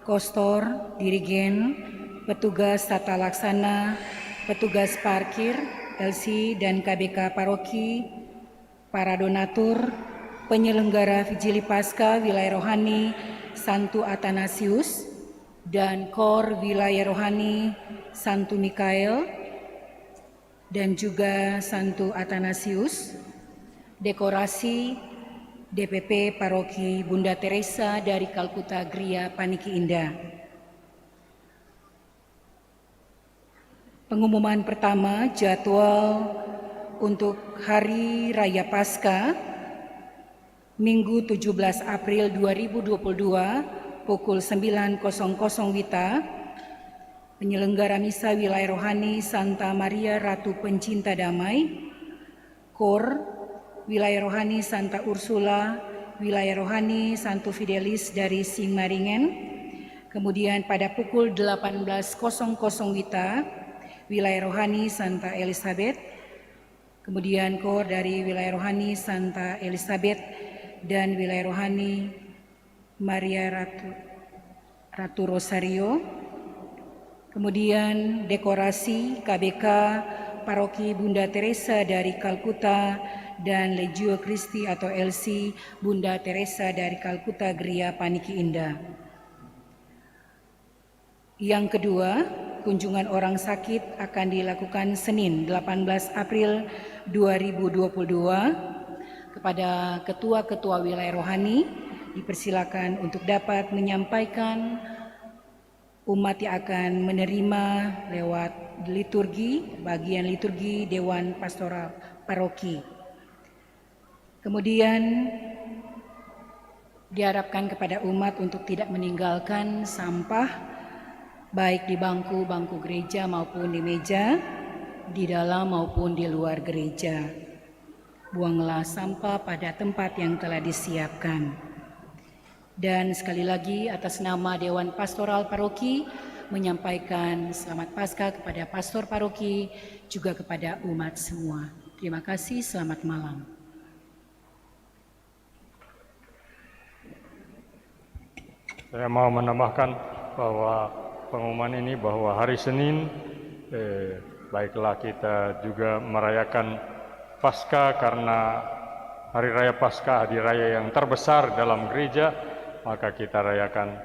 Kostor, Dirigen, petugas tata laksana, petugas parkir, LC dan KBK Paroki, para donatur, penyelenggara Vigili Paskah Wilayah Rohani Santo Athanasius, dan KOR Wilayah Rohani Santo Mikael, dan juga Santo Athanasius, dekorasi DPP Paroki Bunda Teresa dari Kalkuta Gria Paniki Indah. Pengumuman pertama, jadwal untuk Hari Raya Paskah Minggu 17 April 2022 pukul 9.00 WITA. Penyelenggara Misa Wilayah Rohani Santa Maria Ratu Pencinta Damai, KOR Wilayah Rohani Santa Ursula, Wilayah Rohani Santo Fidelis dari Singmaringen. Kemudian pada pukul 18.00 WITA, Wilayah Rohani Santa Elizabeth. Kemudian KOR dari Wilayah Rohani Santa Elizabeth dan Wilayah Rohani Maria Ratu Rosario. Kemudian dekorasi KBK Paroki Bunda Teresa dari Kalkuta dan Legio Christi atau LC Bunda Teresa dari Kalkuta Gria Paniki Indah. Yang kedua, kunjungan orang sakit akan dilakukan Senin 18 April 2022 kepada ketua-ketua wilayah rohani. Dipersilakan untuk dapat menyampaikan umat yang akan menerima lewat liturgi, bagian liturgi Dewan Pastoral Paroki. Kemudian diharapkan kepada umat untuk tidak meninggalkan sampah baik di bangku-bangku gereja maupun di meja, di dalam maupun di luar gereja. Buanglah sampah pada tempat yang telah disiapkan. Dan sekali lagi atas nama Dewan Pastoral Paroki menyampaikan selamat Paskah kepada Pastor Paroki juga kepada umat semua. Terima kasih, selamat malam. Saya mau menambahkan bahwa pengumuman ini bahwa hari Senin baiklah kita juga merayakan Paskah karena Hari Raya Paskah, hari raya yang terbesar dalam gereja, maka kita rayakan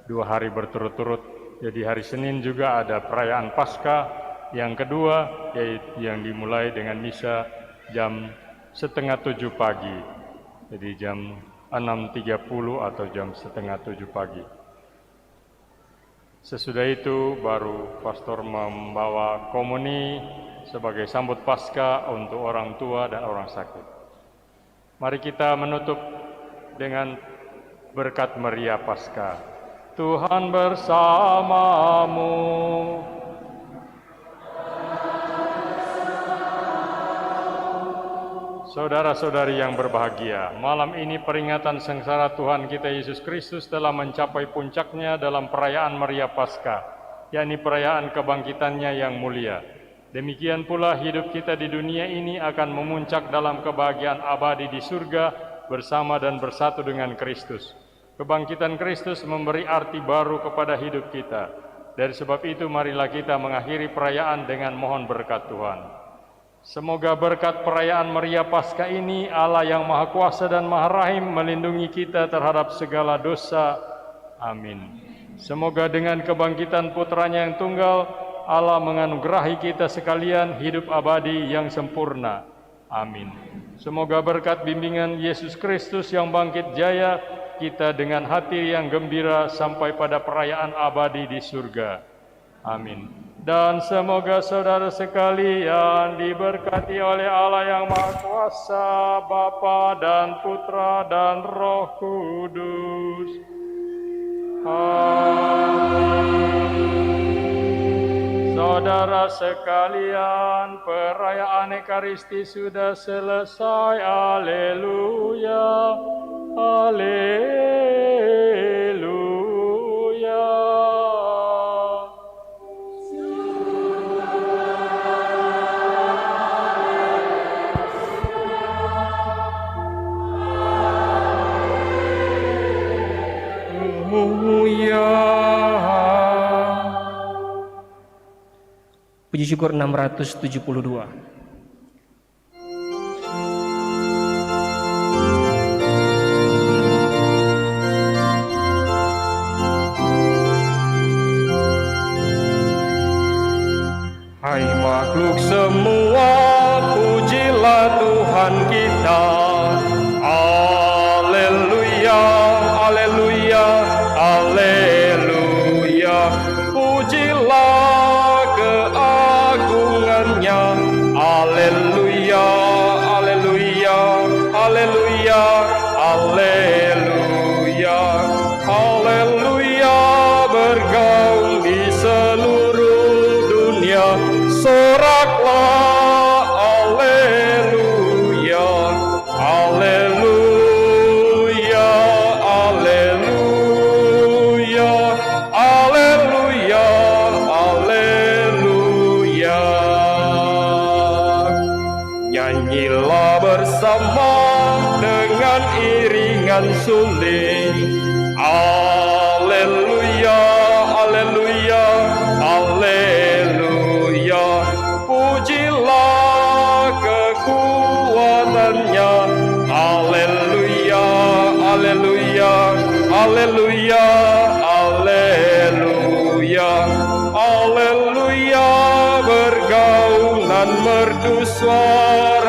2 hari berturut-turut. Jadi hari Senin juga ada perayaan Paskah, yang kedua yaitu yang dimulai dengan misa jam 6:30 pagi. Jadi jam 6.30 atau jam 6:30 pagi. Sesudah itu baru pastor membawa komuni sebagai sambut Paskah untuk orang tua dan orang sakit. Mari kita menutup dengan berkat meriah Paskah. Tuhan bersamamu. Saudara-saudari yang berbahagia, malam ini peringatan sengsara Tuhan kita Yesus Kristus telah mencapai puncaknya dalam perayaan meriah Paskah, yakni perayaan kebangkitannya yang mulia. Demikian pula hidup kita di dunia ini akan memuncak dalam kebahagiaan abadi di surga bersama dan bersatu dengan Kristus. Kebangkitan Kristus memberi arti baru kepada hidup kita. Dari sebab itu marilah kita mengakhiri perayaan dengan mohon berkat Tuhan. Semoga berkat perayaan Meriah Paskah ini Allah yang Maha Kuasa dan Maha Rahim melindungi kita terhadap segala dosa. Amin. Semoga dengan kebangkitan putranya yang tunggal, Allah menganugerahi kita sekalian hidup abadi yang sempurna. Amin. Semoga berkat bimbingan Yesus Kristus yang bangkit jaya, kita dengan hati yang gembira sampai pada perayaan abadi di surga. Amin. Dan semoga saudara sekalian diberkati oleh Allah yang Maha Kuasa, Bapa dan Putra dan Roh Kudus. Amin. Saudara sekalian, perayaan Ekaristi sudah selesai. Haleluya. Haleluya. Puji syukur 672. Hai makhluk semua, pujilah Tuhan kita. Haleluya, haleluya, haleluya. Pujilah keagungannya. Haleluya, haleluya, haleluya, haleluya. Haleluya bergaung di seluruh dunia. Soraklah, haleluya, haleluya, haleluya, haleluya, haleluya. Nyanyilah bersama dengan iringan suling. Haleluya, haleluya, haleluya. Pujilah kekuatannya. Haleluya, haleluya, haleluya, haleluya. Haleluya bergaung dan merdu suara.